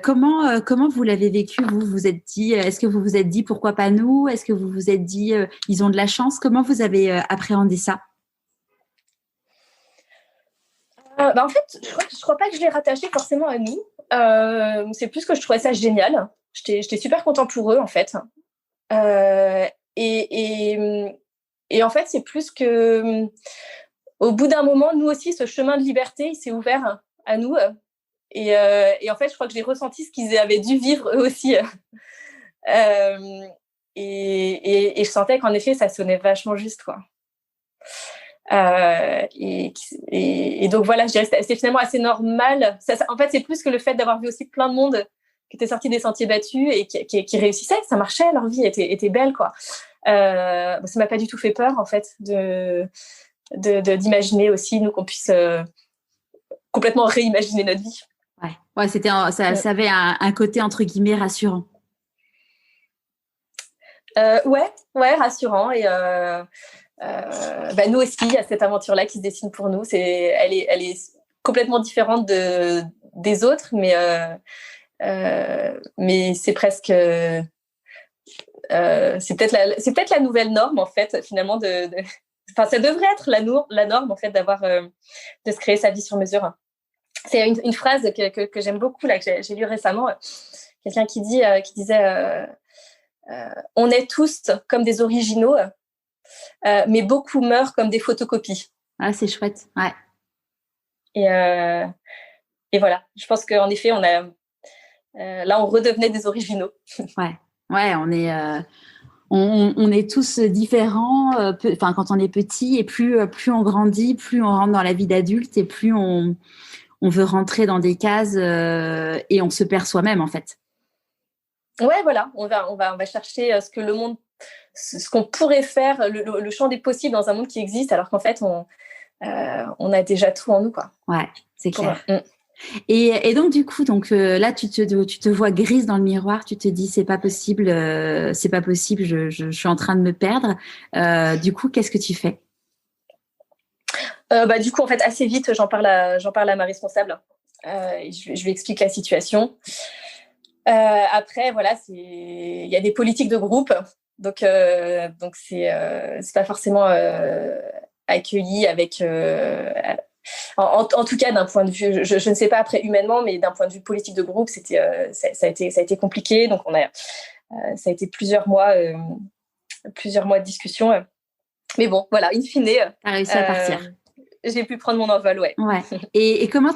B: Comment vous l'avez vécu? Vous vous êtes dit, est-ce que vous vous êtes dit pourquoi pas nous? Est-ce que vous vous êtes dit ils ont de la chance? Comment vous avez appréhendé ça?
A: En fait, je crois pas que je l'ai rattaché forcément à nous. C'est plus que je trouvais ça génial. J'étais super contente pour eux, en fait. Et en fait, c'est plus que au bout d'un moment, nous aussi, ce chemin de liberté, il s'est ouvert à nous. Et en fait, je crois que j'ai ressenti ce qu'ils avaient dû vivre eux aussi. Et je sentais qu'en effet, ça sonnait vachement juste, quoi. Et donc voilà, je dirais que c'est finalement assez normal. En fait, c'est plus que le fait d'avoir vu aussi plein de monde qui était sorti des sentiers battus et qui réussissait, ça marchait, leur vie était belle, quoi. Ça m'a pas du tout fait peur, en fait, d'imaginer aussi, nous, qu'on puisse complètement réimaginer notre vie.
B: Ouais, ça avait un côté, entre guillemets, rassurant.
A: Ouais, rassurant. Et nous aussi, il y a cette aventure-là qui se dessine pour nous. Elle est complètement différente des autres, mais c'est presque c'est peut-être la nouvelle norme en fait finalement de enfin, ça devrait être la norme en fait de se créer sa vie sur mesure. C'est une phrase que j'aime beaucoup là, que j'ai lue récemment. Quelqu'un qui disait on est tous comme des originaux, mais beaucoup meurent comme des photocopies.
B: Ah, c'est chouette, ouais.
A: Et voilà, je pense qu'en effet, là, on redevenait des originaux.
B: Ouais, on est tous différents. Quand on est petit, et plus on grandit, plus on rentre dans la vie d'adulte, et plus on veut rentrer dans des cases et on se perd soi-même, en fait.
A: Ouais, voilà, on va chercher ce que le monde, ce qu'on pourrait faire, le champ des possibles dans un monde qui existe, alors qu'en fait, on a déjà tout en nous, quoi.
B: Ouais, c'est clair. Et donc du coup, là tu te vois grise dans le miroir, tu te dis c'est pas possible, je suis en train de me perdre. Du coup, qu'est-ce que tu fais?
A: Du coup, en fait, assez vite, j'en parle à ma responsable. Je lui explique la situation. Après, voilà, il y a des politiques de groupe, donc c'est pas forcément accueilli avec. En tout cas, d'un point de vue, je ne sais pas après humainement, mais d'un point de vue politique de groupe, ça a été compliqué. Donc ça a été plusieurs mois de discussion. Mais bon, voilà, in fine,
B: t'as réussi à partir.
A: J'ai pu prendre mon envol, ouais.
B: Et comment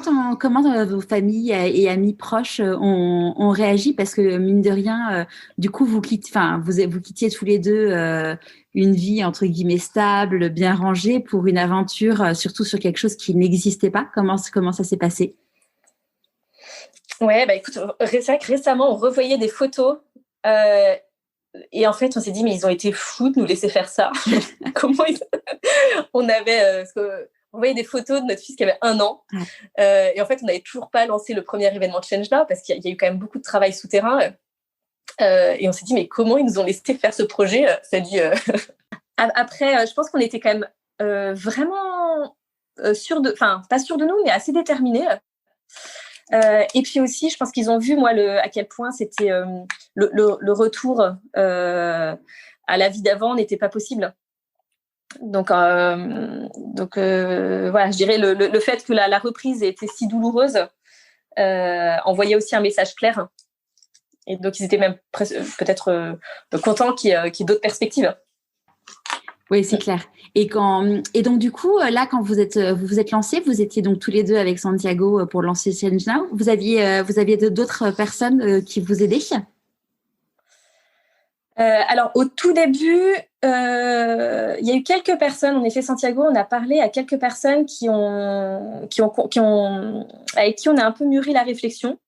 B: vos familles et amis proches ont réagi, parce que mine de rien, du coup vous quittiez tous les deux une vie entre guillemets stable, bien rangée, pour une aventure, surtout sur quelque chose qui n'existait pas. Comment ça s'est passé?
A: Ouais, écoute, c'est vrai que récemment on revoyait des photos. Et en fait, on s'est dit, mais ils ont été fous de nous laisser faire ça. Comment on avait... on voyait des photos de notre fils qui avait 1 an. Et en fait, on n'avait toujours pas lancé le premier événement de Change Now, parce qu'il y a eu quand même beaucoup de travail souterrain. Et on s'est dit, mais comment ils nous ont laissé faire ce projet? Ça a dû... Après, je pense qu'on était quand même vraiment sûrs de... Enfin, pas sûrs de nous, mais assez déterminés. Et puis aussi, je pense qu'ils ont vu, moi, à quel point c'était le retour à la vie d'avant n'était pas possible. Donc voilà, je dirais le fait que la reprise ait été si douloureuse envoyait aussi un message clair. Et donc, ils étaient même peut-être contents qu'il y ait d'autres perspectives.
B: Oui, c'est clair. Et donc du coup, là, quand vous vous êtes lancés, vous étiez donc tous les deux avec Santiago pour lancer Change Now. Vous aviez d'autres personnes qui vous aidaient?
A: Alors au tout début, il y a eu quelques personnes. En effet, Santiago, on a parlé à quelques personnes avec qui on a un peu mûri la réflexion.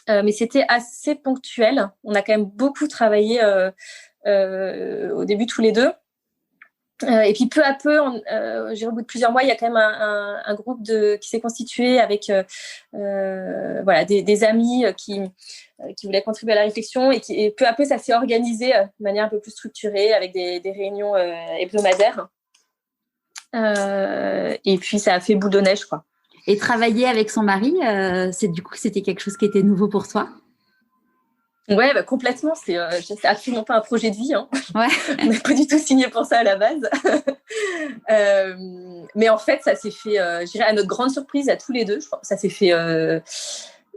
A: Mais c'était assez ponctuel. On a quand même beaucoup travaillé au début tous les deux. Et puis peu à peu, au bout de plusieurs mois, il y a quand même un groupe qui s'est constitué avec des amis qui voulaient contribuer à la réflexion, et peu à peu, ça s'est organisé de manière un peu plus structurée avec des réunions hebdomadaires. Et puis ça a fait boule de neige, quoi.
B: Et travailler avec son mari, c'était quelque chose qui était nouveau pour toi?
A: Ouais, complètement. C'est absolument pas un projet de vie. Hein.
B: Ouais.
A: On n'a pas du tout signé pour ça à la base. Mais en fait, ça s'est fait, je dirais, à notre grande surprise, à tous les deux. Je crois, ça s'est fait.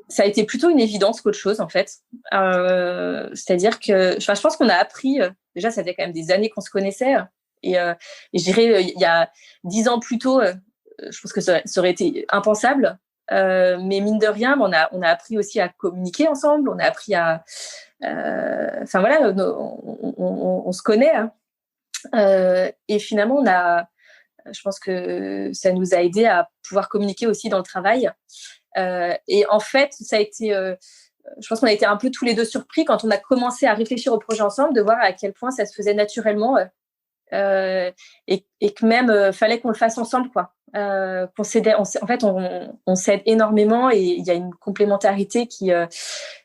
A: Ça a été plutôt une évidence qu'autre chose, en fait. C'est-à-dire que, je pense qu'on a appris. Déjà, ça faisait quand même des années qu'on se connaissait. Et je dirais, il y a 10 ans plus tôt, je pense que ça aurait été impensable. Mais mine de rien, on a appris aussi à communiquer ensemble, on a appris à... Enfin voilà, on se connaît. Hein. Et finalement, je pense que ça nous a aidé à pouvoir communiquer aussi dans le travail. Et en fait, ça a été... je pense qu'on a été un peu tous les deux surpris quand on a commencé à réfléchir au projet ensemble, de voir à quel point ça se faisait naturellement et que même fallait qu'on le fasse ensemble, quoi. Qu'on s'aidait, en fait, on s'aide énormément, et il y a une complémentarité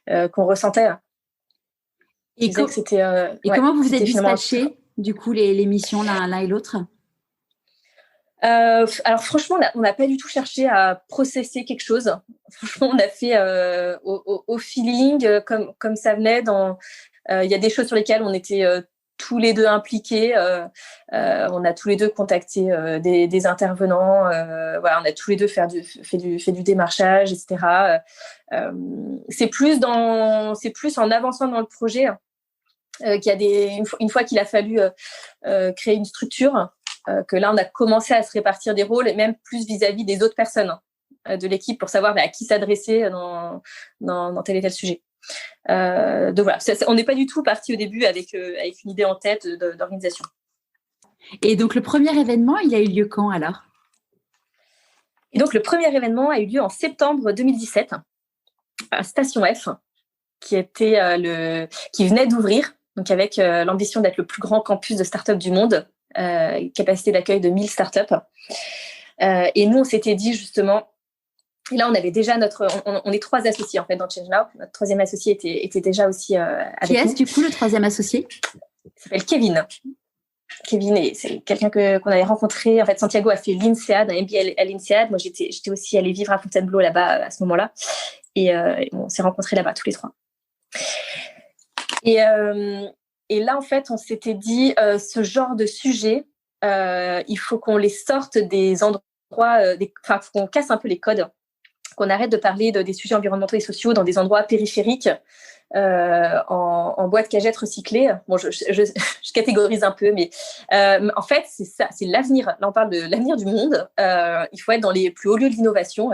A: qu'on ressentait.
B: Et comment vous vous êtes dispatchés, du coup, les missions l'un et l'autre?
A: Alors franchement, on n'a pas du tout cherché à processer quelque chose. Franchement, on a fait au feeling, comme ça venait. Il y a des choses sur lesquelles on était tous les deux impliqués. On a tous les deux contacté des intervenants. Voilà, on a tous les deux fait du démarchage, etc. C'est plus en avançant dans le projet qu'il y a une fois qu'il a fallu créer une structure, que là, on a commencé à se répartir des rôles, et même plus vis-à-vis des autres personnes de l'équipe pour savoir à qui s'adresser dans tel et tel sujet. Donc voilà, on n'est pas du tout parti au début avec une idée en tête d'organisation.
B: Et donc, le premier événement, il a eu lieu quand alors ?
A: Et donc, le premier événement a eu lieu en septembre 2017 à Station F, qui venait d'ouvrir, donc avec l'ambition d'être le plus grand campus de start-up du monde, capacité d'accueil de 1000 startups. Et nous, on s'était dit justement, et là, on avait déjà on est 3 associés en fait dans Change Now. Notre 3e associé était déjà aussi avec nous.
B: Qui est-ce du coup le 3e associé ?
A: Il s'appelle Kevin. Kevin, c'est quelqu'un qu'on avait rencontré. En fait, Santiago a fait l'INSEAD, un MBA à l'INSEAD. Moi, j'étais aussi allée vivre à Fontainebleau là-bas à ce moment-là. Et on s'est rencontrés là-bas tous les 3. Et là, en fait, on s'était dit, ce genre de sujet, il faut qu'on les sorte des endroits, qu'on casse un peu les codes, qu'on arrête de parler des sujets environnementaux et sociaux dans des endroits périphériques, en boîte cagette recyclée. Bon, je catégorise un peu, mais en fait, c'est ça, c'est l'avenir. Là, on parle de l'avenir du monde. Il faut être dans les plus hauts lieux de l'innovation.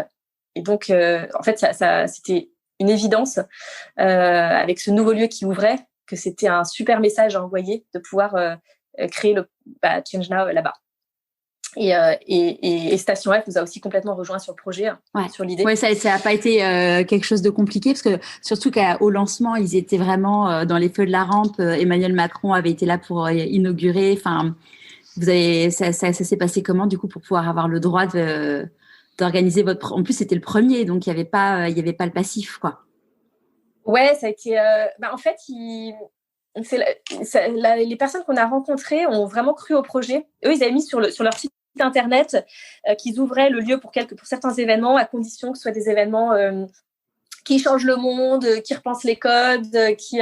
A: Et donc, en fait, ça c'était une évidence avec ce nouveau lieu qui ouvrait, que c'était un super message à envoyer de pouvoir créer le Change Now là-bas. Et Station F nous a aussi complètement rejoint sur le projet, sur l'idée.
B: Ouais, ça n'a pas été quelque chose de compliqué, parce que surtout qu'au lancement, ils étaient vraiment dans les feux de la rampe. Emmanuel Macron avait été là pour inaugurer. Enfin, ça s'est passé comment du coup pour pouvoir avoir le droit d'organiser votre. En plus, c'était le premier, donc il y avait pas le passif, quoi.
A: Ouais, ça a été. En fait, les personnes qu'on a rencontrées ont vraiment cru au projet. Eux, ils avaient mis sur leur site internet qu'ils ouvraient le lieu pour certains événements, à condition que ce soit des événements qui changent le monde, qui repensent les codes, qui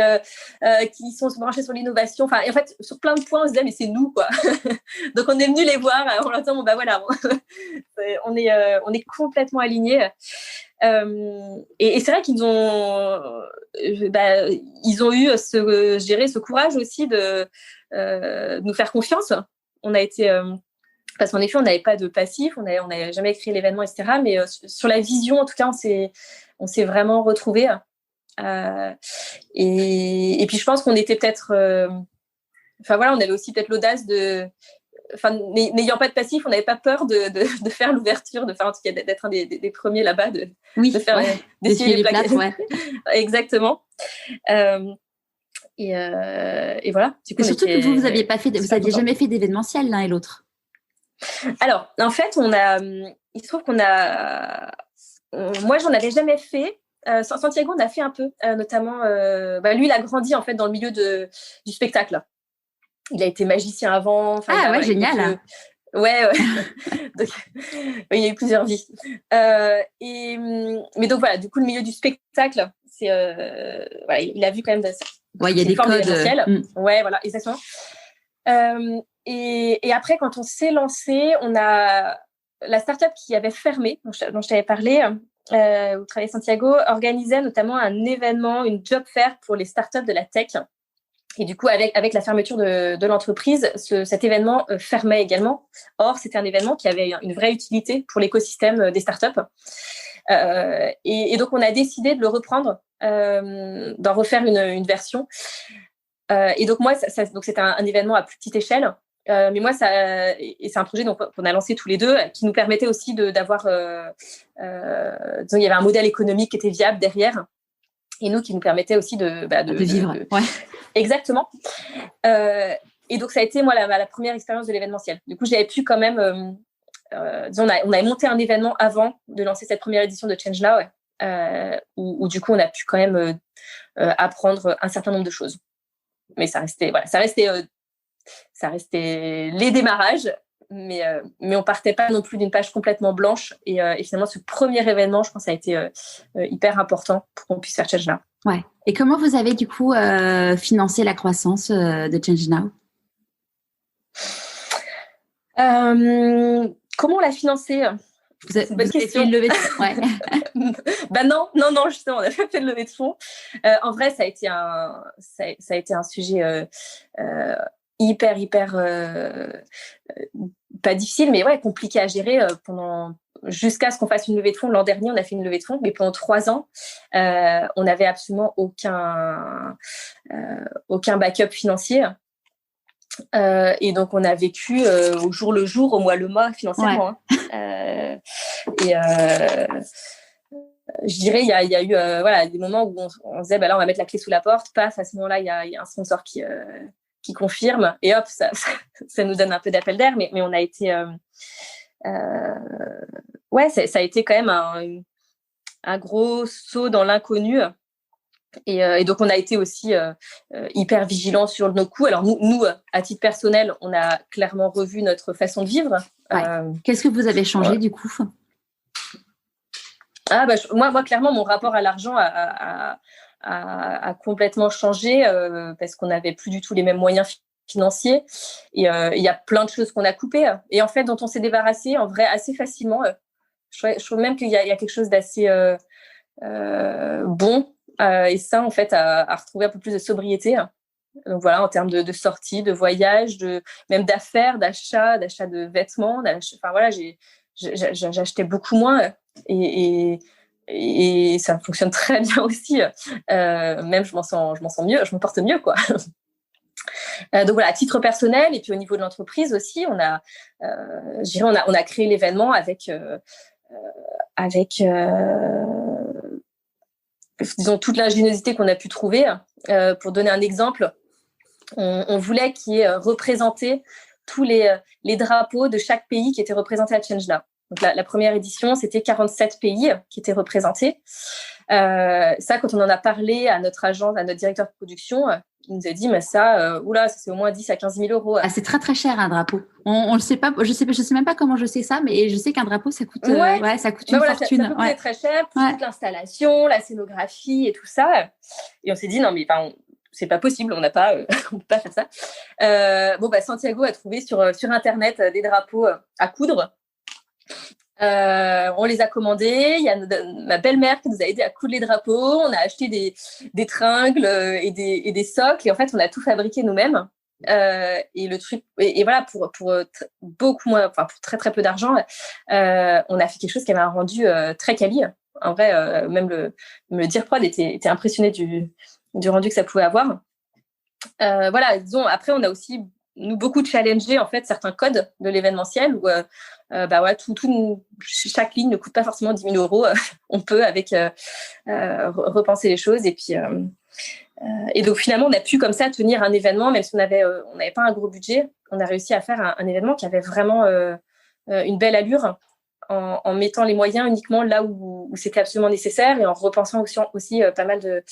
A: sont branchés sur l'innovation. Enfin, et en fait, sur plein de points, on se disait mais c'est nous, quoi. Donc on est venu les voir en leur disant bon voilà, on est complètement alignés. Et c'est vrai qu'ils ont eu ce courage aussi de nous faire confiance. On a été parce qu'en effet, on n'avait pas de passif, on n'avait jamais créé l'événement, etc. Mais sur la vision, en tout cas, on s'est vraiment retrouvés. Et puis, je pense qu'on était peut-être... on avait aussi peut-être l'audace n'ayant pas de passif, on n'avait pas peur de faire l'ouverture, en tout cas d'être un des premiers là-bas, de faire d'essuyer les plaques. Ouais. Exactement. Et voilà.
B: Du coup, surtout que vous n'aviez jamais fait d'événementiel l'un et l'autre.
A: Alors, en fait, il se trouve moi, j'en avais jamais fait. Santiago, on a fait un peu, notamment. Lui, il a grandi en fait dans le milieu du spectacle. Il a été magicien avant.
B: Génial.
A: Ouais. Donc, il a eu plusieurs vies. Mais donc voilà, du coup, le milieu du spectacle, c'est il a vu quand même.
B: Il y a des codes.
A: Ouais, voilà, exactement. Et après, quand on s'est lancé, on a la start-up qui avait fermé, dont je t'avais parlé, où travaillait Santiago, organisait notamment un événement, une job fair pour les start-up de la tech. Et du coup, avec la fermeture de l'entreprise, cet événement fermait également. Or, c'était un événement qui avait une vraie utilité pour l'écosystème des startups. Et donc, on a décidé de le reprendre, d'en refaire une version. Et donc, moi, donc c'était un événement à plus petite échelle. Mais moi, c'est un projet qu'on a lancé tous les deux, qui nous permettait aussi d'avoir... disons, il y avait un modèle économique qui était viable derrière. Et nous, qui nous permettait aussi de
B: vivre. Ouais.
A: Exactement. Et donc, ça a été, moi, la première expérience de l'événementiel. Du coup, j'avais pu quand même... disons, on avait monté un événement avant de lancer cette première édition de Change Now, où du coup, on a pu quand même apprendre un certain nombre de choses. Mais ça restait les démarrages, mais on partait pas non plus d'une page complètement blanche. Et finalement, ce premier événement, je pense, a été hyper important pour qu'on puisse faire Change Now.
B: Ouais. Et comment vous avez du coup financé la croissance de Change Now?
A: Comment on l'a financé?
B: C'est une bonne question. Vous avez fait une levée de fonds? Ouais.
A: Bah non, justement, on n'a pas fait de levée de fonds. En vrai, ça a été un sujet hyper pas difficile, mais ouais, compliqué à gérer jusqu'à ce qu'on fasse une levée de fonds. L'an dernier, on a fait une levée de fonds, mais pendant 3 ans, on n'avait absolument aucun backup financier. Et donc, on a vécu au jour le jour, au mois le mois, financièrement. Ouais. Je dirais, il y a eu des moments où on disait, là, on va mettre la clé sous la porte. Paf, à ce moment-là, il y a un sponsor qui confirme. Et hop, ça nous donne un peu d'appel d'air. Mais on a été... ça a été quand même un gros saut dans l'inconnu. Et donc, on a été aussi hyper vigilants sur nos coûts. Alors, nous, à titre personnel, on a clairement revu notre façon de vivre.
B: Ouais. Qu'est-ce que vous avez changé du coup?
A: Moi, clairement, mon rapport à l'argent a complètement changé parce qu'on n'avait plus du tout les mêmes moyens financiers. Et il y a plein de choses qu'on a coupées. Et en fait, dont on s'est débarrassé, en vrai, assez facilement. Je trouve même qu'il y a quelque chose d'assez bon et ça, en fait, à retrouver un peu plus de sobriété. Donc voilà, en termes de sorties, de voyages, même d'affaires, d'achats de vêtements. Enfin voilà, j'achetais beaucoup moins et ça fonctionne très bien aussi. Même je m'en sens mieux, je me porte mieux, quoi. Donc voilà, à titre personnel et puis au niveau de l'entreprise aussi, on a créé l'événement avec disons toute l'ingéniosité qu'on a pu trouver. Pour donner un exemple, on voulait qu'il y ait représenté tous les drapeaux de chaque pays qui étaient représentés à Change Now. Donc la première édition, c'était 47 pays qui étaient représentés. Ça, quand on en a parlé à notre agent, à notre directeur de production, il nous a dit, mais ça c'est au moins 10 à 15 000 euros.
B: Ah, c'est très, très cher, un drapeau. On le sait pas. Je sais même pas comment je sais ça, mais je sais qu'un drapeau, ça coûte, ça coûte une fortune.
A: Ça peut coûter très cher, toute l'installation, la scénographie et tout ça. Et on s'est dit, non, mais c'est pas possible, on peut pas faire ça. Santiago a trouvé sur Internet des drapeaux à coudre. On les a commandés. Il y a ma belle-mère qui nous a aidé à coudre les drapeaux. On a acheté des tringles et des socles. Et en fait, on a tout fabriqué nous-mêmes. Et le truc, et voilà, pour beaucoup moins, enfin pour très très peu d'argent, on a fait quelque chose qui m'a rendu très quali. En vrai, même le Dirprod était impressionné du rendu que ça pouvait avoir. Voilà, disons, après, on a aussi, nous, beaucoup challengé, en fait, certains codes de l'événementiel où, chaque ligne ne coûte pas forcément 10 000 euros. On peut, repenser les choses. Et puis, et donc, finalement, on a pu, comme ça, tenir un événement, même si on n'avait pas un gros budget. On a réussi à faire un événement qui avait vraiment une belle allure en mettant les moyens uniquement là où c'était absolument nécessaire et en repensant aussi pas mal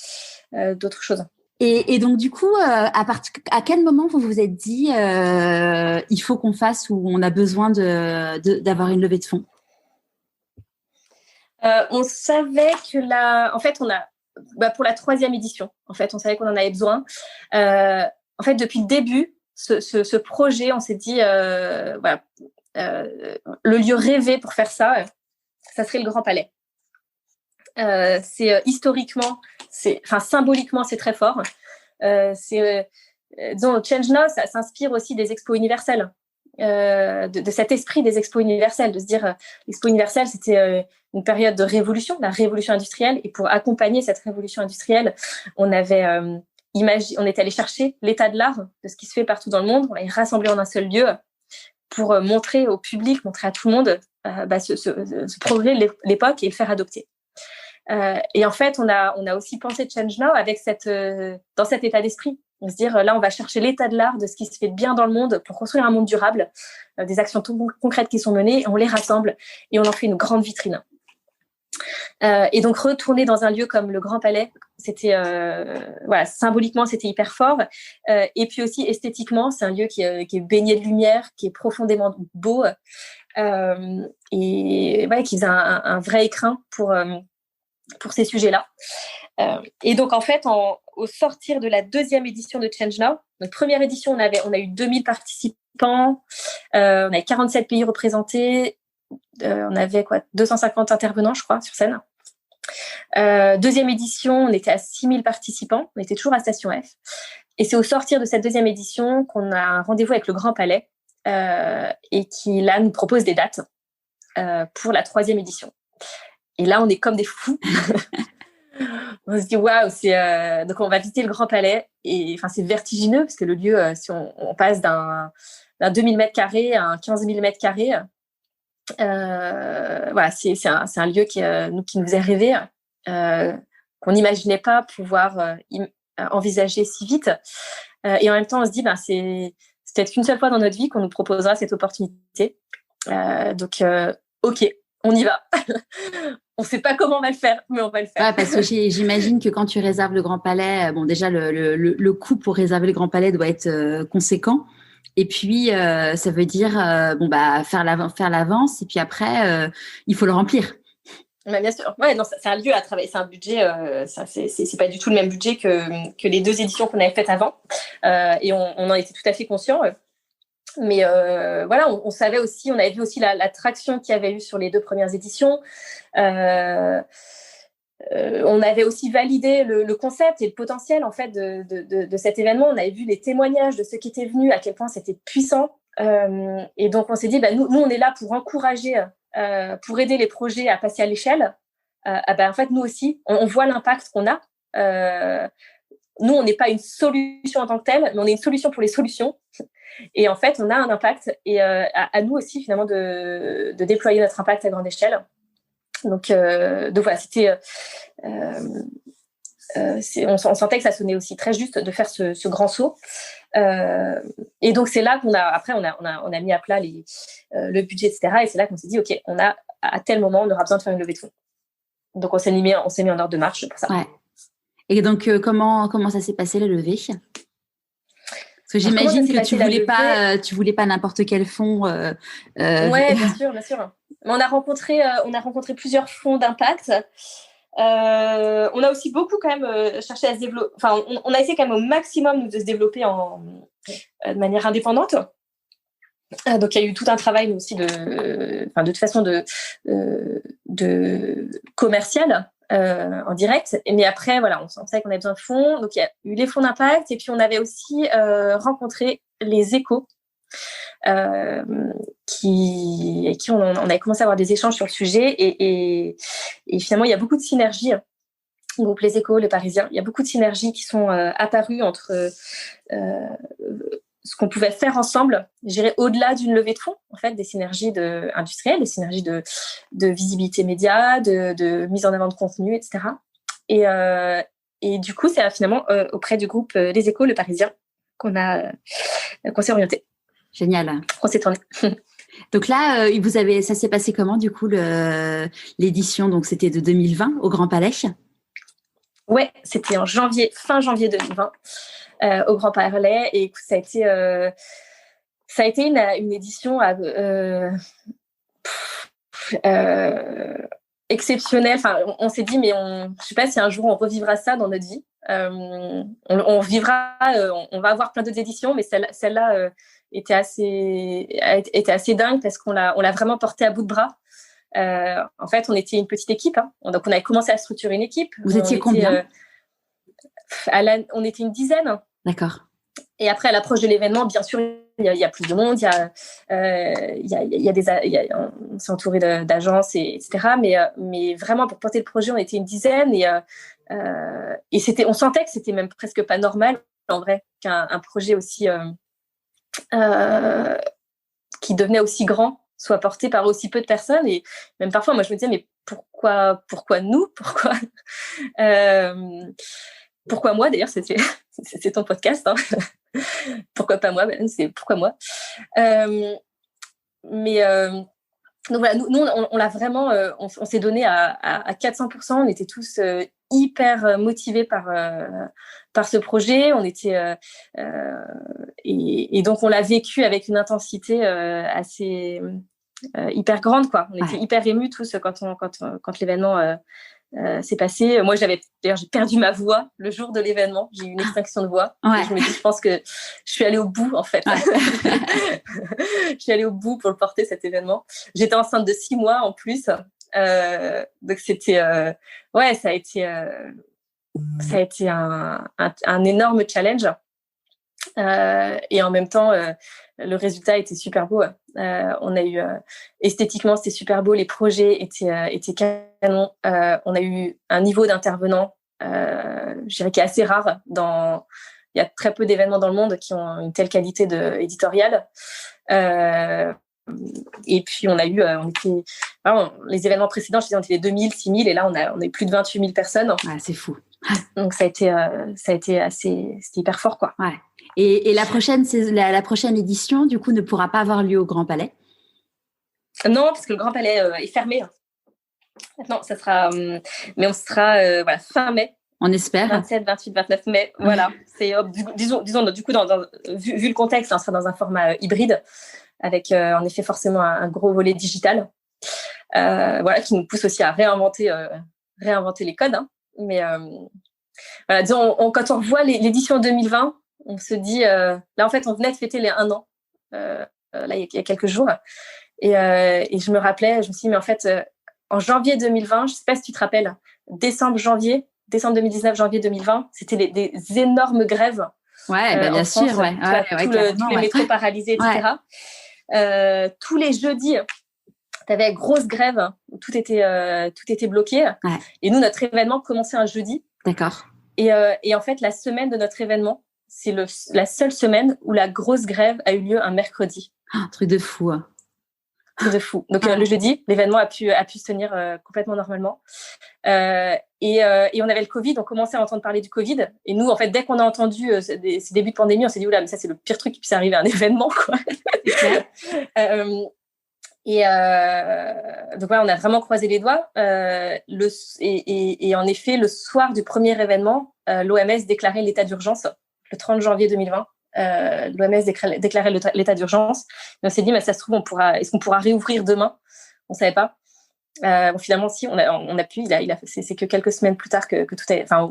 A: d'autres choses.
B: Et donc, du coup, à quel moment vous vous êtes dit il faut qu'on fasse ou on a besoin d'avoir une levée de fonds?
A: On savait que en fait, on a pour la 3e édition, en fait, on savait qu'on en avait besoin. En fait, depuis le début, ce projet, on s'est dit le lieu rêvé pour faire ça serait le Grand Palais. C'est historiquement, symboliquement, c'est très fort. Disons, Change Now, ça s'inspire aussi des expos universelles, de cet esprit des expos universelles, de se dire, l'expo universelle, c'était une période de révolution, la révolution industrielle, et pour accompagner cette révolution industrielle, on était allé chercher l'état de l'art, de ce qui se fait partout dans le monde, on l'a rassemblé en un seul lieu pour montrer au public, montrer à tout le monde ce progrès de l'époque et le faire adopter. Et en fait, on a aussi pensé Change Now dans cet état d'esprit. On se dire, là, on va chercher l'état de l'art, de ce qui se fait bien dans le monde pour construire un monde durable, des actions tout concrètes qui sont menées, on les rassemble et on en fait une grande vitrine. Et donc, retourner dans un lieu comme le Grand Palais, c'était, symboliquement, c'était hyper fort. Et puis aussi, esthétiquement, c'est un lieu qui est baigné de lumière, qui est profondément beau et qui faisait un vrai écrin pour pour ces sujets-là. Et donc, en fait, au sortir de la deuxième édition de Change Now, donc première édition, on a eu 2000 participants, on avait 47 pays représentés, on avait 250 intervenants, je crois, sur scène. Deuxième édition, on était à 6000 participants, on était toujours à Station F. Et c'est au sortir de cette deuxième édition qu'on a un rendez-vous avec le Grand Palais et qui, là, nous propose des dates pour la troisième édition. Et là, on est comme des fous. On se dit waouh, donc on va visiter le Grand Palais et enfin c'est vertigineux parce que le lieu, si on passe d'un 2000 m² à un 15 000 m², voilà, c'est un lieu qui nous est rêvé, qu'on n'imaginait pas pouvoir envisager si vite. Et en même temps, on se dit c'est peut-être qu'une seule fois dans notre vie qu'on nous proposera cette opportunité. Donc ok, on y va. On ne sait pas comment on va le faire, mais on va le faire.
B: Ouais, parce que j'imagine que quand tu réserves le Grand Palais, bon, déjà, le coût pour réserver le Grand Palais doit être conséquent. Et puis, ça veut dire faire l'avance. Et puis après, il faut le remplir.
A: Mais bien sûr. Ouais, non, c'est un lieu à travailler. C'est un budget. C'est pas du tout le même budget que les 2 éditions qu'on avait faites avant. Et on en était tout à fait conscients. Mais voilà, on savait aussi, on avait vu aussi la traction qu'il y avait eu sur les 2 premières éditions. On avait aussi validé le concept et le potentiel en fait de cet événement. On avait vu les témoignages de ceux qui étaient venus, à quel point c'était puissant. Et donc on s'est dit, nous on est là pour encourager, pour aider les projets à passer à l'échelle. En fait, nous aussi, on voit l'impact qu'on a. Nous, on n'est pas une solution en tant que telle, mais on est une solution pour les solutions. Et en fait, on a un impact et à nous aussi, finalement, de déployer notre impact à grande échelle. Donc voilà, c'était... on sentait que ça sonnait aussi très juste de faire ce grand saut. Et donc, c'est là qu'on a mis à plat le budget, etc. Et c'est là qu'on s'est dit, OK, à tel moment, on aura besoin de faire une levée de fonds. Donc, on s'est mis en ordre de marche pour ça.
B: Ouais. Et donc, comment ça s'est passé, la levée ? Parce que j'imagine que tu voulais pas n'importe quel fonds.
A: Ouais, bien sûr. Mais on a rencontré plusieurs fonds d'impact. On a aussi beaucoup quand même cherché à se développer. Enfin, on a essayé quand même au maximum de se développer de manière indépendante. Donc il y a eu tout un travail aussi de toute façon de commercial en direct. Mais après voilà, on savait qu'on avait besoin de fonds. Donc il y a eu les fonds d'impact et puis on avait aussi rencontré les échos. Qui on avait commencé à avoir des échanges sur le sujet et finalement il y a beaucoup de synergies. Le groupe Les Échos, Le Parisien, il y a beaucoup de synergies qui sont apparues entre ce qu'on pouvait faire ensemble, je dirais au-delà d'une levée de fonds, en fait, des synergies industrielles, des synergies de visibilité média, de mise en avant de contenu, etc. Et du coup, c'est finalement auprès du groupe Les Échos, Le Parisien, qu'on s'est orienté.
B: Génial.
A: On s'est tourné.
B: Donc là, ça s'est passé comment du coup l'édition? Donc c'était de 2020 au Grand Palais.
A: Ouais, c'était fin janvier 2020 au Grand Palais. Et écoute, ça a été une édition exceptionnelle. Enfin, on s'est dit, mais je sais pas si un jour on revivra ça dans notre vie. On vivra, on va avoir plein d'autres éditions, mais celle-là était assez dingue parce qu'on l'a vraiment portée à bout de bras. En fait, on était une petite équipe, hein. Donc on avait commencé à structurer une équipe.
B: Vous étiez combien?
A: On était une dizaine.
B: D'accord.
A: Et après, à l'approche de l'événement, bien sûr, il y a plus de monde. On s'est entouré d'agences, etc. Mais vraiment, pour porter le projet, on était une dizaine. Et on sentait que c'était même presque pas normal, en vrai, qu'un projet aussi qui devenait aussi grand soit porté par aussi peu de personnes. Et même parfois, moi, je me disais, mais pourquoi nous? Pourquoi moi? D'ailleurs, c'est ton podcast. Hein. Pourquoi pas moi? C'est pourquoi moi? Donc voilà, nous on l'a vraiment, on s'est donné à 400%. On était tous hyper motivés par ce projet. On était et donc on l'a vécu avec une intensité assez hyper grande, quoi. On était hyper émus tous quand l'événement s'est passé. Moi, j'ai perdu ma voix le jour de l'événement. J'ai eu une extinction de voix.
B: Ouais.
A: Et je me dis, je pense que je suis allée au bout, en fait. Ouais. Je suis allée au bout pour le porter, cet événement. J'étais enceinte de 6 mois en plus. Donc, c'était... ça a été un énorme challenge. Et en même temps, le résultat était super beau. On a eu esthétiquement, c'était super beau. Les projets étaient canons. On a eu un niveau d'intervenants, je dirais, qui est assez rare. Il y a très peu d'événements dans le monde qui ont une telle qualité éditoriale. Et puis on était les événements précédents, je disais, on était 2000, 6000, et là on est plus de 28 000 personnes.
B: Ouais, c'est fou.
A: Donc ça a été c'était hyper fort, quoi.
B: Ouais. Et la prochaine édition, du coup, ne pourra pas avoir lieu au Grand Palais?
A: Non, parce que le Grand Palais est fermé. Maintenant, ça sera, mais on sera fin mai.
B: On espère.
A: 27, 28, 29 mai. Voilà. C'est disons du coup vu le contexte, on sera dans un format hybride avec en effet forcément un gros volet digital. Qui nous pousse aussi à réinventer les codes. Hein. Mais disons, quand on revoit l'édition 2020, on se dit, là en fait, on venait de fêter les 1 an, là il y a quelques jours, et je me rappelais, je me suis dit, mais en fait, en janvier 2020, je sais pas si tu te rappelles, décembre 2019, janvier 2020, c'était des énormes grèves.
B: Ouais, bien sûr,
A: France, tous les métros paralysés, etc. Ouais. Tous les jeudis, tu avais grosse grève, où tout était bloqué. Ouais. Et nous, notre événement commençait un jeudi.
B: D'accord.
A: Et en fait, la semaine de notre événement, c'est la seule semaine où la grosse grève a eu lieu un mercredi.
B: Un truc de fou. Hein.
A: Truc de fou. Donc, le jeudi, l'événement a pu se tenir complètement normalement. Et on avait le Covid, on commençait à entendre parler du Covid. Et nous, en fait, dès qu'on a entendu ces débuts de pandémie, on s'est dit, oula, mais ça, c'est le pire truc qui puisse arriver à un événement, quoi. Donc voilà, on a vraiment croisé les doigts. Et en effet, le soir du premier événement, l'OMS déclarait l'état d'urgence, le 30 janvier 2020. L'OMS déclarait l'état d'urgence. Et on s'est dit, mais ça se trouve, est-ce qu'on pourra réouvrir demain? On savait pas. Finalement, si, on a pu. C'est que quelques semaines plus tard que tout a,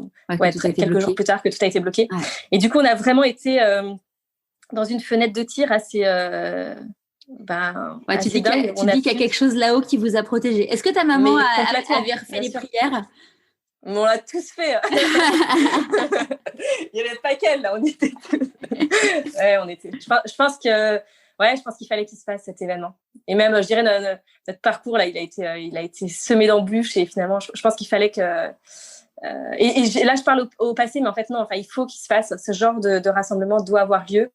A: quelques jours plus tard que tout a été bloqué. Ouais. Et du coup, on a vraiment été dans une fenêtre de tir assez.
B: Tu dis qu'il y a quelque chose là-haut qui vous a protégé. Est-ce que ta maman avait refait les prières?
A: On l'a tous fait. Il n'y avait pas qu'elle, là. On était. On était. Je pense qu'il fallait qu'il se passe cet événement. Et même, je dirais, notre parcours, là, il a été semé d'embûches. Et finalement, je pense qu'il fallait que. Et là, je parle au passé, mais en fait, non. Enfin, il faut qu'il se fasse. Ce genre de rassemblement doit avoir lieu.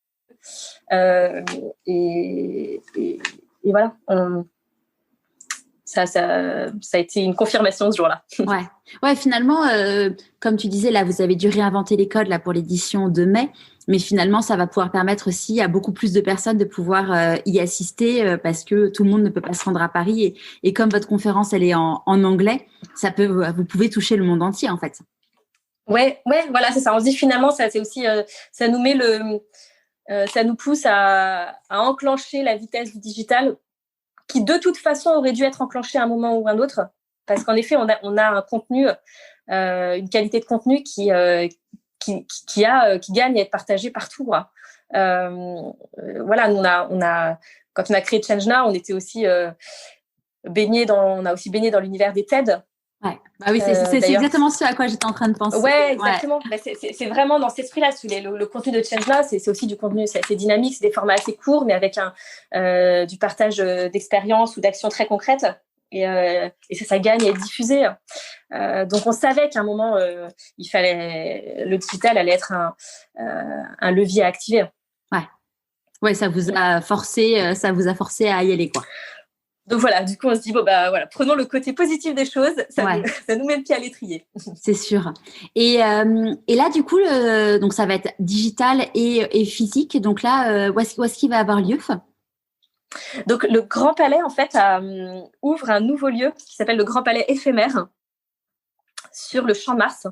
A: Et voilà. Ça a été une confirmation ce jour-là.
B: Ouais, finalement, comme tu disais, là, vous avez dû réinventer les codes là pour l'édition de mai, mais finalement, ça va pouvoir permettre aussi à beaucoup plus de personnes de pouvoir y assister parce que tout le monde ne peut pas se rendre à Paris et comme votre conférence elle est en anglais, vous pouvez toucher le monde entier en fait.
A: Ouais, voilà, c'est ça. On se dit finalement, ça c'est aussi, ça nous met ça nous pousse à enclencher la vitesse du digital, qui de toute façon aurait dû être enclenché à un moment ou un autre, parce qu'en effet, on a un contenu, une qualité de contenu qui gagne à être partagée partout. Voilà, nous quand on a créé Change Now, on était aussi baigné dans l'univers des TED.
B: Ouais. Bah oui, c'est exactement ce à quoi j'étais en train de penser.
A: Ouais, exactement. Ouais. Bah, c'est vraiment dans cet esprit-là. Le contenu de Change Now, c'est aussi du contenu, c'est assez dynamique, c'est des formats assez courts, mais avec du partage d'expériences ou d'actions très concrètes. Et ça gagne à être diffusé. Donc, on savait qu'à un moment, le digital allait être un levier à activer.
B: Ouais, ça vous a forcé à y aller, quoi.
A: Donc voilà, du coup, on se dit, prenons le côté positif des choses, ça nous met le pied à l'étrier.
B: C'est sûr. Et là, du coup, donc ça va être digital et physique. Donc là, où est-ce qu'il va avoir lieu?
A: Donc, le Grand Palais, en fait, ouvre un nouveau lieu qui s'appelle le Grand Palais éphémère sur le Champ de Mars,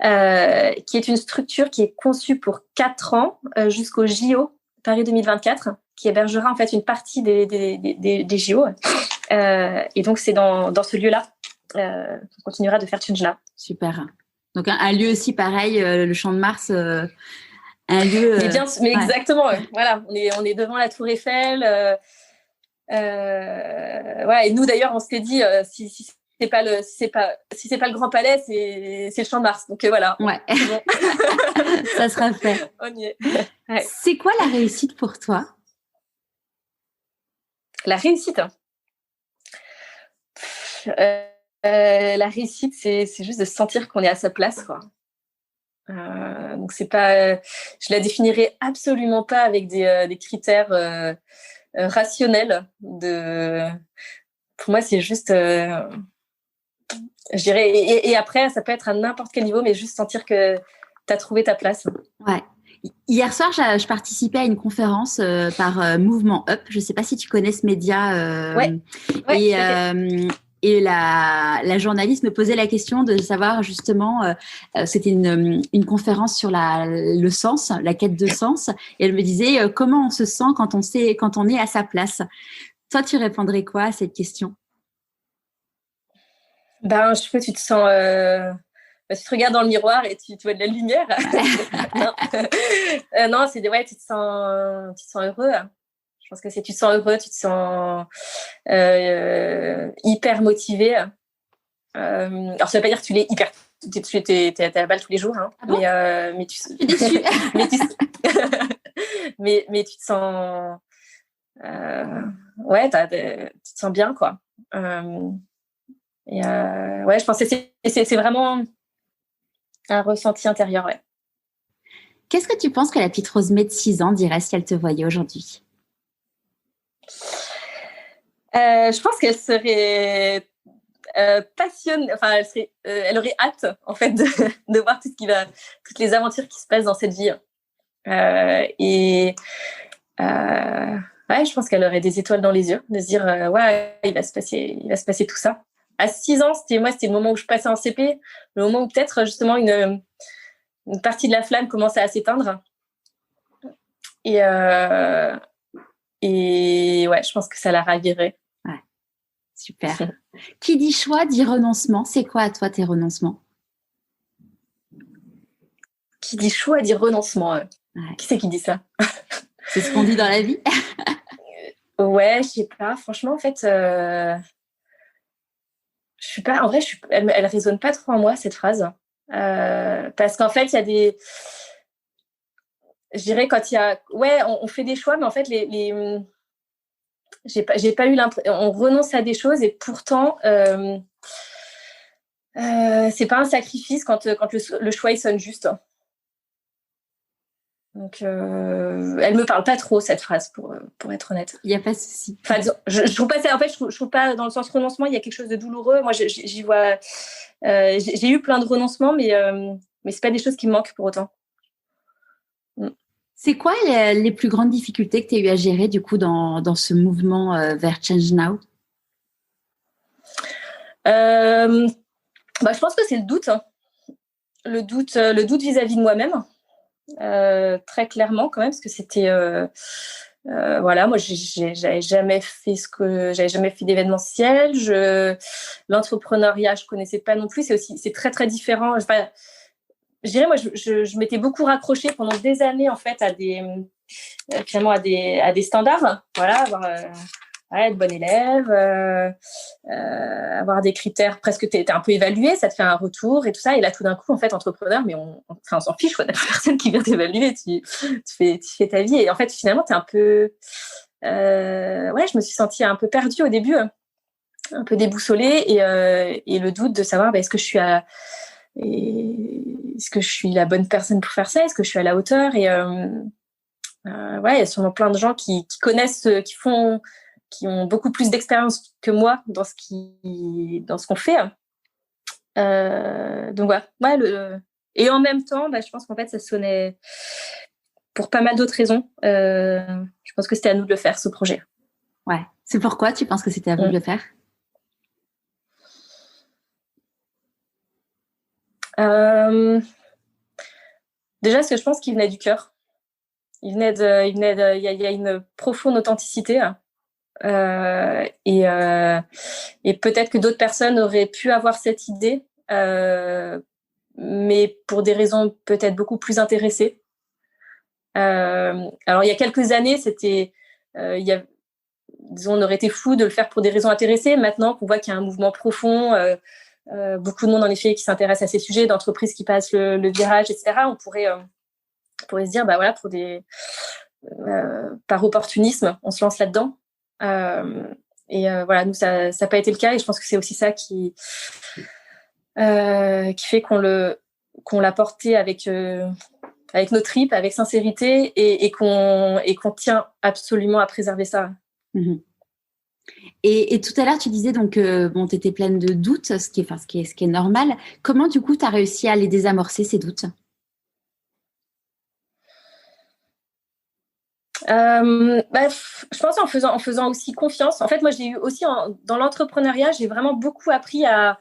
A: qui est une structure qui est conçue pour 4 ans jusqu'au JO Paris 2024, qui hébergera en fait une partie des JO. Et donc, c'est dans ce lieu-là on continuera de faire Change Now.
B: Super. Donc, un lieu aussi pareil, le Champ de Mars, un lieu…
A: Mais exactement, voilà, on est devant la Tour Eiffel. Ouais, et nous, d'ailleurs, on s'était dit, si c'est pas le Grand Palais, c'est le Champ de Mars. Donc, voilà.
B: Ouais.
A: C'est bon.
B: Ça sera fait.
A: On y est. Ouais.
B: C'est quoi la réussite pour toi?
A: La réussite, la réussite, c'est juste de sentir qu'on est à sa place, quoi. Donc c'est pas, je la définirais absolument pas avec des critères rationnels. Pour moi, c'est juste, je dirais, et après, ça peut être à n'importe quel niveau, mais juste sentir que tu as trouvé ta place.
B: Ouais. Hier soir, je participais à une conférence par Mouvement Up. Je ne sais pas si tu connais ce média.
A: Ouais,
B: et la journaliste me posait la question de savoir justement, c'était une conférence sur le sens, la quête de sens. Et elle me disait comment on se sent quand on est à sa place. Toi, tu répondrais quoi à cette question?
A: Ben, je sais pas, tu te sens… tu te regardes dans le miroir et tu vois de la lumière. Non, c'est ouais, tu te sens heureux. Je pense que tu te sens heureux, tu te sens hyper motivé. Alors, ça veut pas dire que tu l'es hyper… Tu es à la balle tous les jours. Hein,
B: ah bon
A: mais tu… Je suis déçue. mais tu te sens… ouais, tu te sens bien, quoi. Ouais, je pense que c'est vraiment un ressenti intérieur, ouais.
B: Qu'est-ce que tu penses que la petite Rosemée de 6 ans dirait si elle te voyait aujourd'hui?
A: Je pense qu'elle serait passionnée, enfin, elle aurait hâte, en fait, de voir toutes les aventures qui se passent dans cette vie. Ouais, je pense qu'elle aurait des étoiles dans les yeux, de se dire, ouais, il va se passer tout ça. À 6 ans, c'était le moment où je passais en CP, le moment où peut-être, justement, une partie de la flamme commençait à s'éteindre. Et ouais, je pense que ça la ravirait.
B: Ouais, super. Qui dit choix dit renoncement. C'est quoi à toi tes renoncements?
A: Qui dit choix dit renoncement.
B: Ouais.
A: Qui c'est qui dit ça?
B: C'est ce qu'on dit dans la vie.
A: Ouais, je sais pas. Franchement, en fait, je suis pas. En vrai, elle résonne pas trop en moi cette phrase, parce qu'en fait, il y a des. Je dirais quand il y a. Ouais, on fait des choix, mais en fait, j'ai pas eu l'impression. On renonce à des choses et pourtant, c'est pas un sacrifice quand le choix il sonne juste. Donc, elle me parle pas trop cette phrase pour être honnête.
B: Il y a pas de souci.
A: Enfin, je trouve pas ça. En fait, je trouve pas dans le sens renoncement, il y a quelque chose de douloureux. Moi, j'y vois. J'ai eu plein de renoncements, mais c'est pas des choses qui me manquent pour autant.
B: C'est quoi les plus grandes difficultés que tu as eu à gérer du coup dans ce mouvement vers Change Now?
A: Je pense que c'est le doute. Hein. Le doute vis-à-vis de moi-même. Très clairement quand même, parce que c'était voilà, moi j'avais jamais fait d'événementiel, l'entrepreneuriat je connaissais pas non plus, c'est très très différent. Enfin, je dirais moi je m'étais beaucoup raccrochée pendant des années en fait à des standards, voilà, avoir être bon élève, avoir des critères presque, t'es un peu évalué, ça te fait un retour et tout ça. Et là, tout d'un coup, en fait, entrepreneur, mais on s'en fiche, quoi. T'as personne qui vient t'évaluer, tu fais ta vie. Et en fait, finalement, t'es un peu, ouais, je me suis sentie un peu perdue au début, un peu déboussolée et le doute de savoir, est-ce que je suis la bonne personne pour faire ça? Est-ce que je suis à la hauteur? Et ouais, il y a sûrement plein de gens qui connaissent, qui ont beaucoup plus d'expérience que moi dans ce qu'on fait. Donc voilà. Ouais, et en même temps, je pense qu'en fait, ça sonnait pour pas mal d'autres raisons. Je pense que c'était à nous de le faire, ce projet.
B: Ouais. C'est pourquoi tu penses que c'était à vous de le faire?
A: Déjà, parce que je pense qu'il venait du cœur. Il y a une profonde authenticité. Et peut-être que d'autres personnes auraient pu avoir cette idée, mais pour des raisons peut-être beaucoup plus intéressées. Alors, il y a quelques années, disons, on aurait été fou de le faire pour des raisons intéressées. Maintenant qu'on voit qu'il y a un mouvement profond, beaucoup de monde, en effet, qui s'intéresse à ces sujets, d'entreprises qui passent le virage, etc., on pourrait se dire, bah voilà, par opportunisme, on se lance là-dedans. Voilà, nous, ça n'a pas été le cas, et je pense que c'est aussi ça qui fait qu'on l'a porté avec nos tripes, avec sincérité, et qu'on tient absolument à préserver ça.
B: Mmh. Et tout à l'heure, tu disais donc bon, tu étais pleine de doutes, ce qui est normal. Comment, du coup, tu as réussi à les désamorcer, ces doutes?
A: Je pense en faisant aussi confiance. En fait, moi, j'ai eu aussi dans l'entrepreneuriat, j'ai vraiment beaucoup appris à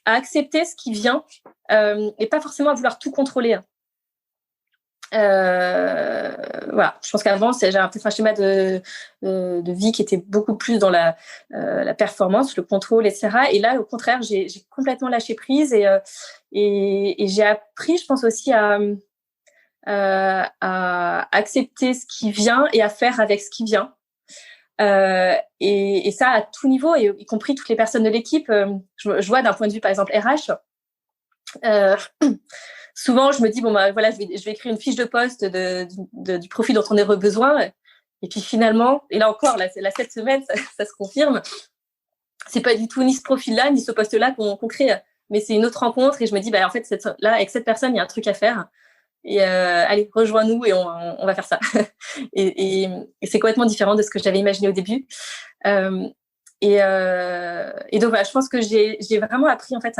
A: accepter ce qui vient, et pas forcément à vouloir tout contrôler. Voilà, je pense qu'avant, j'avais peut-être un schéma de vie qui était beaucoup plus dans la performance, le contrôle, etc. Et là, au contraire, j'ai complètement lâché prise, et j'ai appris, je pense aussi, à accepter ce qui vient et à faire avec ce qui vient. Et ça à tout niveau, et y compris toutes les personnes de l'équipe. Je vois d'un point de vue, par exemple, RH, souvent je me dis, bon, bah, voilà, je vais écrire une fiche de poste du profil dont on aurait besoin, et puis finalement, et là encore, cette semaine, ça se confirme, c'est pas du tout ni ce profil-là ni ce poste-là qu'on crée, mais c'est une autre rencontre, et je me dis, bah, en fait, là, avec cette personne, il y a un truc à faire, et allez, rejoins-nous, et on va faire ça. et c'est complètement différent de ce que j'avais imaginé au début. Et donc voilà, je pense que j'ai vraiment appris, en fait,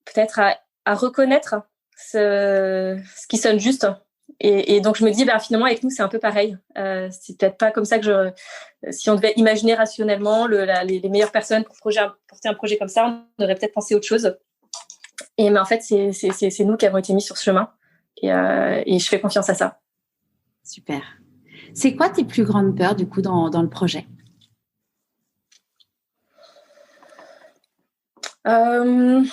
A: peut-être à reconnaître ce qui sonne juste. Et donc je me dis, bah, finalement, avec nous, c'est un peu pareil. C'est peut-être pas comme ça que si on devait imaginer rationnellement les meilleures personnes pour porter un projet comme ça, on aurait peut-être pensé autre chose. Mais en fait, c'est nous qui avons été mis sur ce chemin, et je fais confiance à ça.
B: Super. C'est quoi tes plus grandes peurs, du coup, dans le projet?
A: Alors,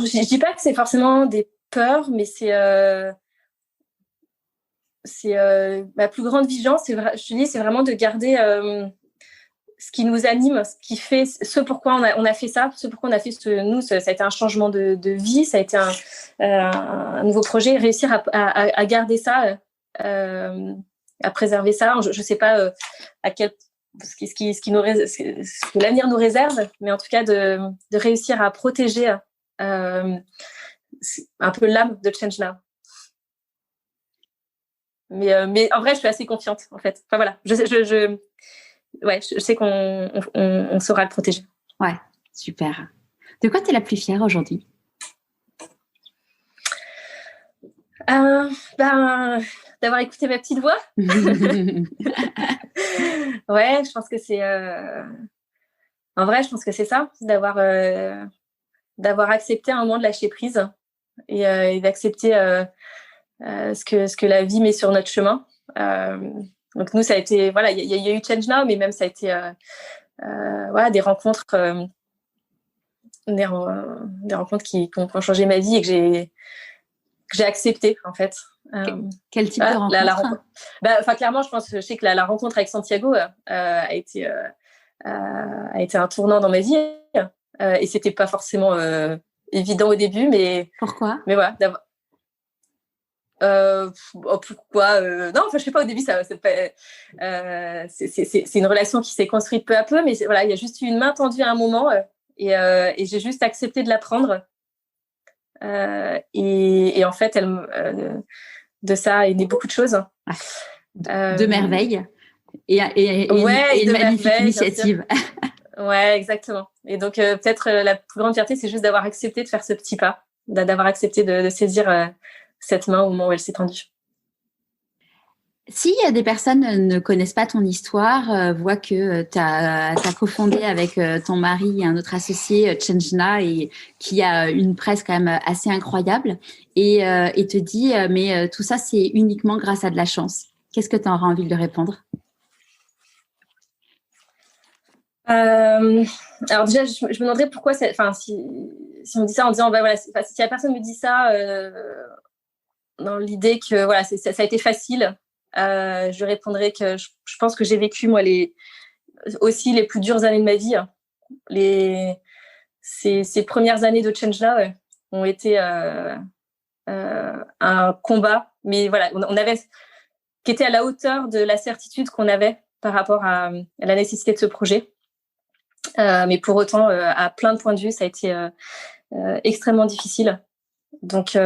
A: je dis pas que c'est forcément des peurs, mais c'est ma plus grande vigilance. Je te dis, c'est vraiment de garder ce qui nous anime, ce qui fait ce pourquoi on a fait ça, ce pourquoi on a fait nous, ça a été un changement de vie, ça a été un nouveau projet, réussir à garder ça, à préserver ça. Je sais pas ce que l'avenir nous réserve, mais en tout cas de réussir à protéger un peu l'âme de Change Now. Mais en vrai, je suis assez confiante, en fait. Enfin voilà, je sais qu'on saura le protéger.
B: Ouais, super. De quoi tu es la plus fière aujourd'hui?
A: D'avoir écouté ma petite voix. Ouais, je pense que c'est... En vrai, je pense que c'est ça, d'avoir accepté un moment de lâcher prise, et d'accepter ce que la vie met sur notre chemin. Donc nous, ça a été... Voilà, il y a eu Change Now, mais même ça a été voilà, des rencontres... des rencontres qui ont changé ma vie, et que j'ai accepté, en fait.
B: Quel type de rencontre?
A: Clairement, je sais que la rencontre avec Santiago a été un tournant dans ma vie, et c'était pas forcément évident au début, mais
B: pourquoi?
A: Mais voilà, pourquoi non, enfin, je sais pas, au début, c'est une relation qui s'est construite peu à peu, mais voilà, il y a juste eu une main tendue à un moment, et j'ai juste accepté de la prendre, et en fait, de ça est né beaucoup de choses.
B: De merveilles et une magnifique initiative.
A: Ouais, exactement. Et donc, peut-être la plus grande fierté, c'est juste d'avoir accepté de faire ce petit pas, d'avoir accepté de saisir cette main au moment où elle s'est tendue.
B: S'il y a des personnes qui ne connaissent pas ton histoire, voient que tu as cofondé avec ton mari et un autre associé, Changena, et qui a une presse quand même assez incroyable, et te dit mais tout ça, c'est uniquement grâce à de la chance. Qu'est-ce que tu auras envie de lui répondre?
A: Alors déjà, je me demanderais pourquoi, si on me dit ça en disant, bah voilà, si la personne me dit ça dans l'idée que voilà, ça a été facile, je répondrais que je pense que j'ai vécu moi aussi les plus dures années de ma vie. Hein. Ces premières années de Change-là ont été un combat, mais voilà, on avait qui était à la hauteur de la certitude qu'on avait par rapport à la nécessité de ce projet. Mais pour autant, à plein de points de vue, ça a été extrêmement difficile. Donc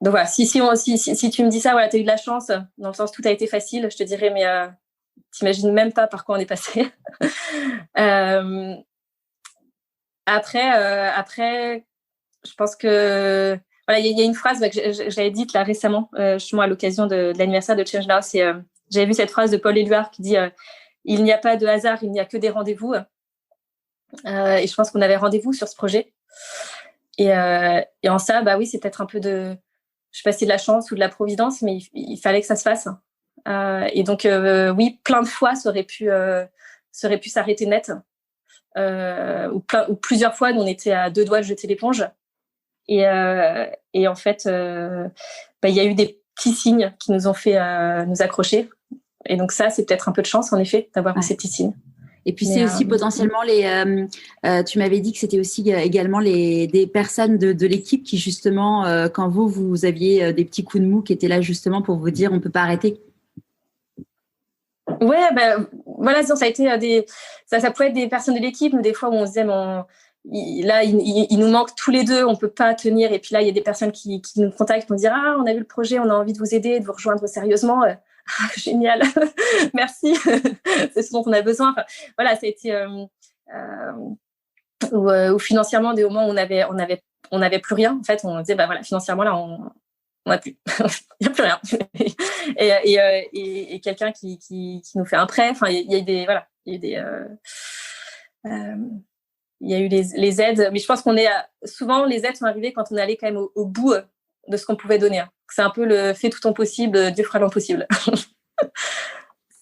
A: voilà, si tu me dis ça, voilà, tu as eu de la chance, dans le sens tout a été facile, je te dirais, mais t'imagines même pas par quoi on est passé. Après, je pense que voilà, il y a une phrase que j'avais dite là récemment, justement à l'occasion de l'anniversaire de Change Now, j'avais vu cette phrase de Paul Éluard qui dit il n'y a pas de hasard, il n'y a que des rendez-vous. Et je pense qu'on avait rendez-vous sur ce projet. Et en ça, bah oui, c'est peut-être un peu je sais pas si c'est de la chance ou de la providence, mais il fallait que ça se fasse. Et donc, oui, plein de fois, ça aurait pu s'arrêter net. Ou plusieurs fois, on était à 2 doigts de jeter l'éponge. Et en fait, il y a eu des petits signes qui nous ont fait nous accrocher. Et donc ça, c'est peut-être un peu de chance, en effet, d'avoir eu ces petits signes.
B: Et puis, c'est aussi potentiellement tu m'avais dit que c'était aussi également des personnes de l'équipe qui, justement, quand vous aviez des petits coups de mou qui étaient là justement pour vous dire on ne peut pas arrêter.
A: Ouais, voilà, ça a été ça pouvait être des personnes de l'équipe, mais des fois où on se disait, là, il nous manque tous les deux, on peut pas tenir. Et puis là, il y a des personnes qui nous contactent pour nous dire on a vu le projet, on a envie de vous aider, de vous rejoindre sérieusement. Génial, merci, c'est ce dont on a besoin. Enfin, voilà, ça a été ou financièrement des moments où on avait plus rien. En fait, on disait voilà, financièrement là, on n'a plus, il n'y a plus rien. Et quelqu'un qui nous fait un prêt. Enfin, il y a eu des voilà, il y a eu des il y a eu les aides, mais je pense souvent les aides sont arrivées quand on est allé quand même au bout de ce qu'on pouvait donner. C'est un peu le fais tout ton possible, Dieu fera l'impossible.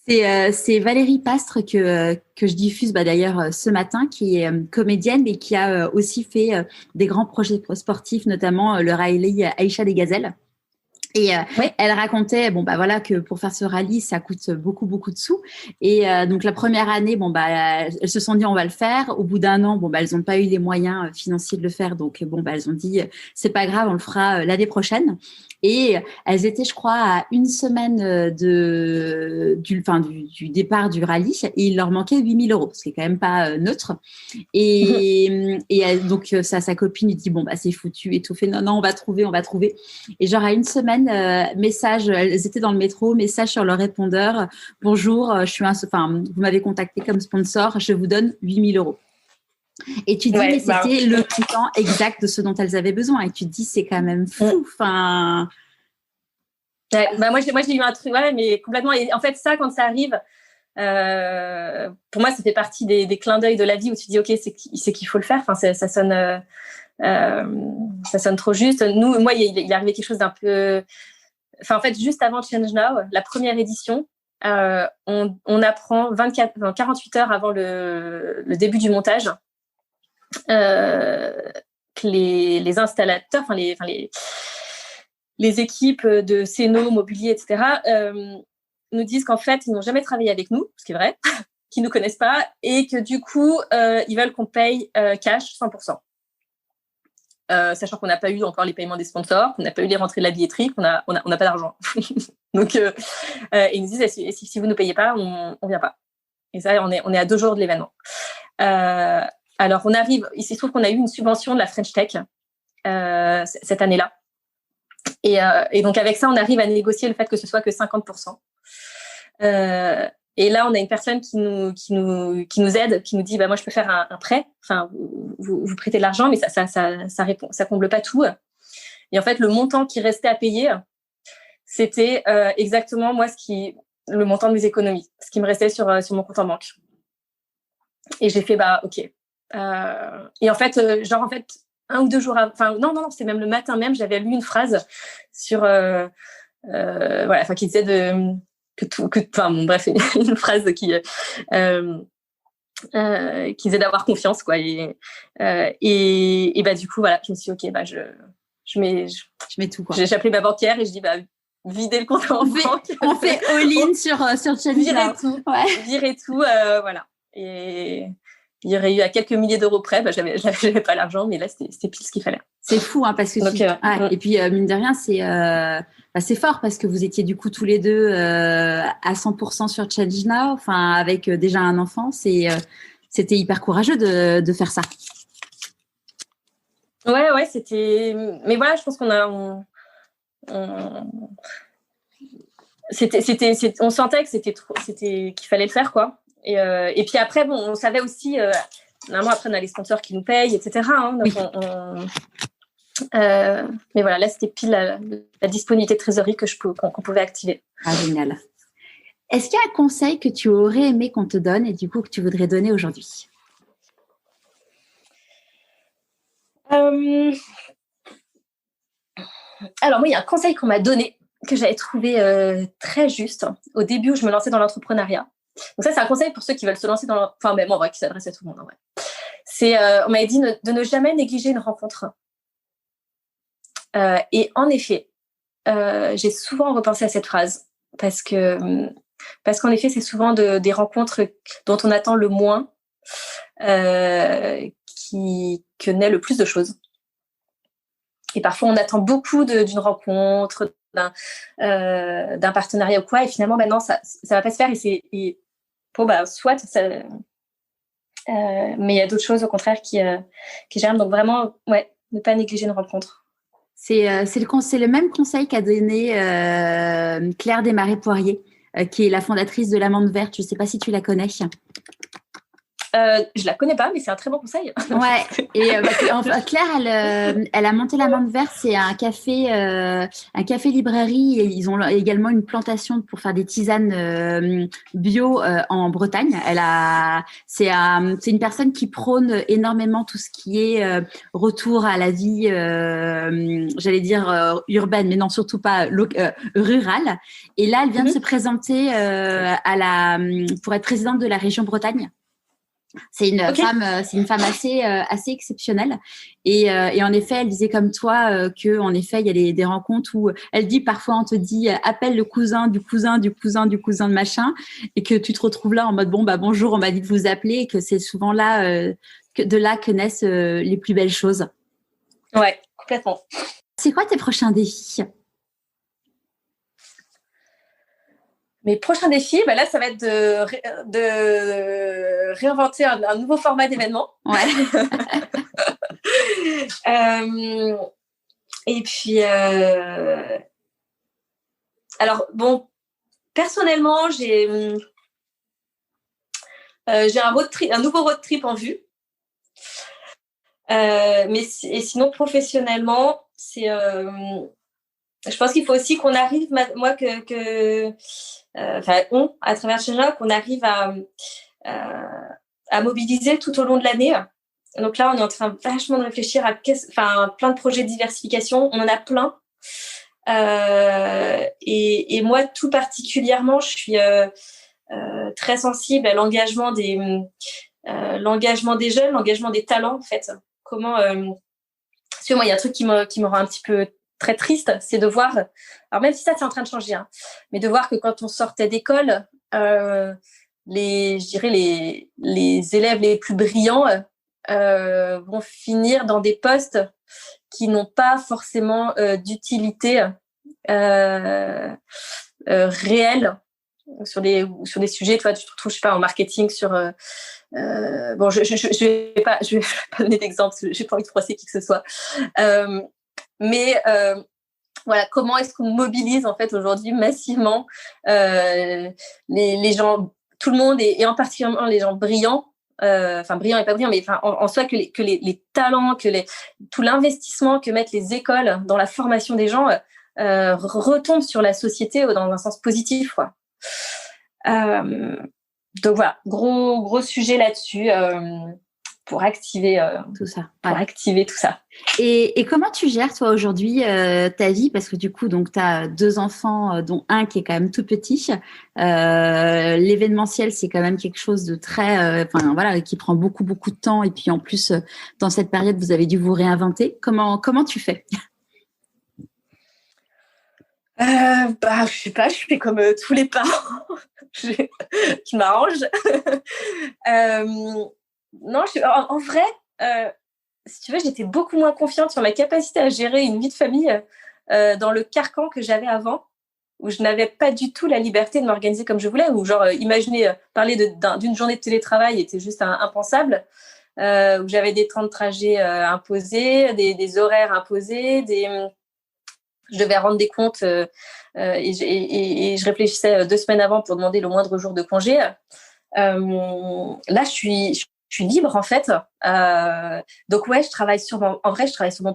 B: C'est Valérie Pastre que je diffuse d'ailleurs ce matin, qui est comédienne et qui a aussi fait des grands projets sportifs, notamment le rallye Aïcha des Gazelles. Et elle racontait voilà que pour faire ce rallye ça coûte beaucoup de sous, et donc la première année elles se sont dit on va le faire. Au bout d'un an elles n'ont pas eu les moyens financiers de le faire, donc elles ont dit c'est pas grave, on le fera l'année prochaine. Et elles étaient, je crois, à une semaine du départ du rallye, et il leur manquait 8 000 €, ce qui est quand même pas neutre. Et donc sa copine lui dit c'est foutu et tout, fait non on va trouver. Et genre à une semaine, message, elles étaient dans le métro, message sur leur répondeur, bonjour, vous m'avez contacté comme sponsor, je vous donne 8 000 €. Et tu dis mais c'était le montant exact de ce dont elles avaient besoin, et tu te dis c'est quand même fou. Enfin
A: moi j'ai eu un truc mais complètement. Et en fait ça, quand ça arrive, pour moi ça fait partie des clins d'œil de la vie où tu dis ok, c'est qu'il faut le faire. Enfin ça sonne trop juste. Moi il est arrivé quelque chose d'un peu, en fait juste avant Change Now, la première édition, on apprend 48 heures avant le début du montage que les installateurs, les équipes de Céno, Mobilier, etc., nous disent qu'en fait, ils n'ont jamais travaillé avec nous, ce qui est vrai, qu'ils ne nous connaissent pas, et que du coup, ils veulent qu'on paye cash 100%. Sachant qu'on n'a pas eu encore les paiements des sponsors, qu'on n'a pas eu les rentrées de la billetterie, qu'on n'a pas d'argent. Donc, ils nous disent si vous ne nous payez pas, on ne vient pas. Et ça, on est à 2 jours de l'événement. Alors, on arrive, il se trouve qu'on a eu une subvention de la French Tech cette année-là. Et donc, avec ça, on arrive à négocier le fait que ce soit que 50%. Et là, on a une personne qui nous aide, qui nous dit moi, je peux faire un prêt. Enfin, vous prêtez de l'argent, mais ça comble pas tout. Et en fait, le montant qui restait à payer, c'était exactement moi le montant de mes économies, ce qui me restait sur mon compte en banque. Et j'ai fait ok. Et en fait, un ou deux jours avant, enfin non, c'est même le matin même, j'avais lu une phrase sur qui disait bref, une phrase qui disait d'avoir confiance, quoi. Et du coup, voilà, je me suis dit, ok, je mets tout, quoi. J'ai appelé ma banquière et je dis, vider le compte en banque.
B: On fait all-in sur ChangeNow.
A: Virer tout, voilà. Et il y aurait eu à quelques milliers d'euros près, j'avais pas l'argent, mais là, c'était pile ce qu'il fallait.
B: C'est fou, hein, parce que et puis, mine de rien, c'est fort parce que vous étiez du coup tous les deux à 100% sur ChangeNow, enfin, avec déjà un enfant. C'était hyper courageux de faire ça.
A: Ouais, c'était... Mais voilà, je pense qu'on a... on sentait que qu'il fallait le faire, quoi. Et puis après, on savait aussi... normalement, après, on a les sponsors qui nous payent, etc. Hein, donc mais voilà, là, c'était pile la disponibilité de trésorerie qu'on pouvait activer.
B: Ah, génial. Est-ce qu'il y a un conseil que tu aurais aimé qu'on te donne et du coup que tu voudrais donner aujourd'hui?
A: Alors, moi, il y a un conseil qu'on m'a donné que j'avais trouvé très juste au début où je me lançais dans l'entrepreneuriat. Donc ça, c'est un conseil pour ceux qui veulent se lancer enfin, même en vrai, qui s'adresse à tout le monde, en vrai. On m'avait dit de ne jamais négliger une rencontre. Et en effet, j'ai souvent repensé à cette phrase parce qu'en effet, c'est souvent des rencontres dont on attend le moins que naît le plus de choses. Et parfois, on attend beaucoup d'une rencontre, d'un partenariat ou quoi, et finalement, maintenant, ça va pas se faire. Soit ça, mais il y a d'autres choses au contraire qui germent. Donc vraiment, ne pas négliger une rencontre.
B: C'est le même conseil qu'a donné Claire Desmarais-Poirier, qui est la fondatrice de l'Amande Verte. Je ne sais pas si tu la connais.
A: Je la connais pas, mais c'est un très bon conseil.
B: Ouais. Et Claire, elle a monté l'Amande Verte. C'est un café librairie. Et ils ont également une plantation pour faire des tisanes bio en Bretagne. C'est une personne qui prône énormément tout ce qui est retour à la vie, j'allais dire urbaine, mais non, surtout pas rurale. Et là, elle vient de se présenter pour être présidente de la région Bretagne. C'est une femme assez exceptionnelle et en effet elle disait comme toi que en effet il y a des rencontres où elle dit parfois on te dit appelle le cousin du cousin du cousin du cousin de machin et que tu te retrouves là en mode bonjour, on m'a dit de vous appeler, et que c'est souvent là de là que naissent les plus belles choses.
A: Ouais, complètement.
B: C'est quoi tes prochains défis?
A: Mes prochains défis, là, ça va être de réinventer un nouveau format d'événement.
B: Ouais.
A: Et puis, alors, personnellement, j'ai un nouveau road trip en vue. Et sinon, professionnellement, je pense qu'il faut aussi qu'on arrive, moi, à travers ChangeNow, qu'on arrive à mobiliser tout au long de l'année. Donc là, on est en train vachement de réfléchir à plein de projets de diversification. On en a plein. Et moi, tout particulièrement, je suis très sensible à l'engagement des jeunes, l'engagement des talents, en fait. Comment parce que moi, il y a un truc qui me rend un petit peu très triste, c'est de voir, alors même si ça c'est en train de changer, hein, mais de voir que quand on sortait d'école, les élèves les plus brillants vont finir dans des postes qui n'ont pas forcément d'utilité réelle sur des sujets. Toi, tu te retrouves, je sais pas, en marketing sur je vais pas donner d'exemple, j'ai pas envie de froisser qui que ce soit. Mais voilà, comment est-ce qu'on mobilise en fait aujourd'hui massivement les gens, tout le monde et en particulier les gens brillants, brillants et pas brillants, mais en soi que les talents, tout l'investissement que mettent les écoles dans la formation des gens, retombe sur la société dans un sens positif, quoi. Donc voilà, gros sujet là-dessus pour activer
B: tout ça.
A: Pour activer tout ça.
B: Et comment tu gères toi aujourd'hui ta vie, parce que du coup donc tu as 2 enfants dont un qui est quand même tout petit. L'événementiel c'est quand même quelque chose de très qui prend beaucoup de temps, et puis en plus dans cette période vous avez dû vous réinventer. Comment tu fais?
A: Je sais pas, je fais comme tous les parents. je m'arrange. Non, en vrai, si tu veux, j'étais beaucoup moins confiante sur ma capacité à gérer une vie de famille dans le carcan que j'avais avant, où je n'avais pas du tout la liberté de m'organiser comme je voulais, où genre imaginer parler d'une journée de télétravail était juste impensable, où j'avais des temps de trajet imposés, des horaires imposés, je devais rendre des comptes et je réfléchissais 2 semaines avant pour demander le moindre jour de congé. Là, je suis libre en fait. Donc ouais, je travaille sûrement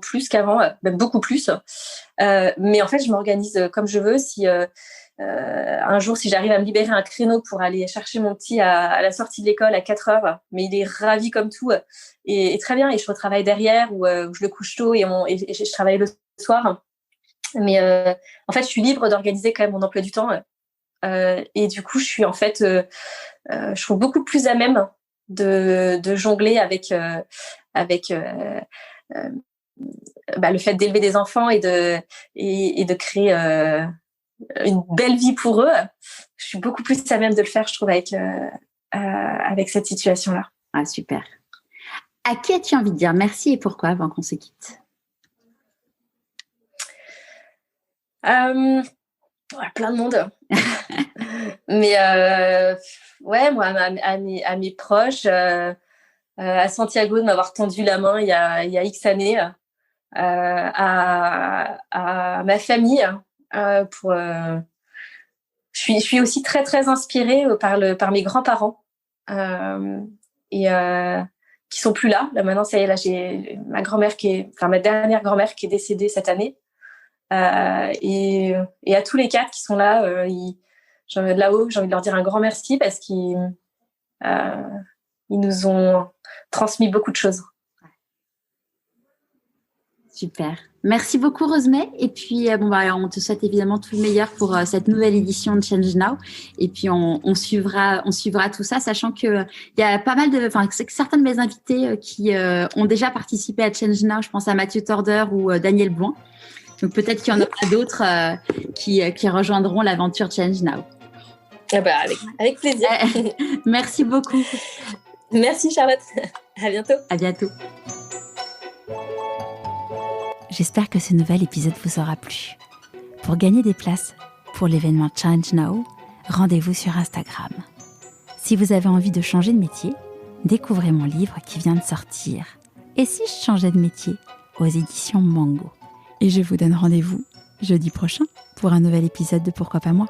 A: plus qu'avant, même beaucoup plus. Mais en fait, je m'organise comme je veux. Si un jour, si j'arrive à me libérer un créneau pour aller chercher mon petit à la sortie de l'école à 4h, mais il est ravi comme tout et très bien. Et je retravaille derrière ou je le couche tôt et je travaille le soir. Mais en fait, je suis libre d'organiser quand même mon emploi du temps. Et du coup, je suis en fait, je trouve beaucoup plus à même de jongler avec le fait d'élever des enfants et de créer une belle vie pour eux. Je suis beaucoup plus à même de le faire, je trouve, avec cette situation-là.
B: Ah, super. À qui as-tu envie de dire merci et pourquoi avant qu'on se quitte?
A: Plein de monde. Mais ouais, moi, à mes proches, à Santiago de m'avoir tendu la main il y a X années, à ma famille. Je suis aussi très très inspirée par mes grands-parents et qui sont plus là. Là maintenant, ça y est, là j'ai ma dernière grand-mère qui est décédée cette année. Et à tous les 4 qui sont là, de là-haut, j'ai envie de leur dire un grand merci parce qu'ils nous ont transmis beaucoup de choses.
B: Super. Merci beaucoup, Rosemée. Et puis, on te souhaite évidemment tout le meilleur pour cette nouvelle édition de Change Now. Et puis, on suivra tout ça, sachant que il y a pas mal certains de mes invités qui ont déjà participé à Change Now. Je pense à Mathieu Torder ou Daniel Bouin. Donc, peut-être qu'il y en aura d'autres qui rejoindront l'aventure Change Now.
A: Avec plaisir.
B: Merci beaucoup.
A: Merci, Charlotte. À bientôt.
B: À bientôt. J'espère que ce nouvel épisode vous aura plu. Pour gagner des places pour l'événement Change Now, rendez-vous sur Instagram. Si vous avez envie de changer de métier, découvrez mon livre qui vient de sortir. Et si je changeais de métier, aux éditions Mango. Et je vous donne rendez-vous jeudi prochain pour un nouvel épisode de Pourquoi pas moi.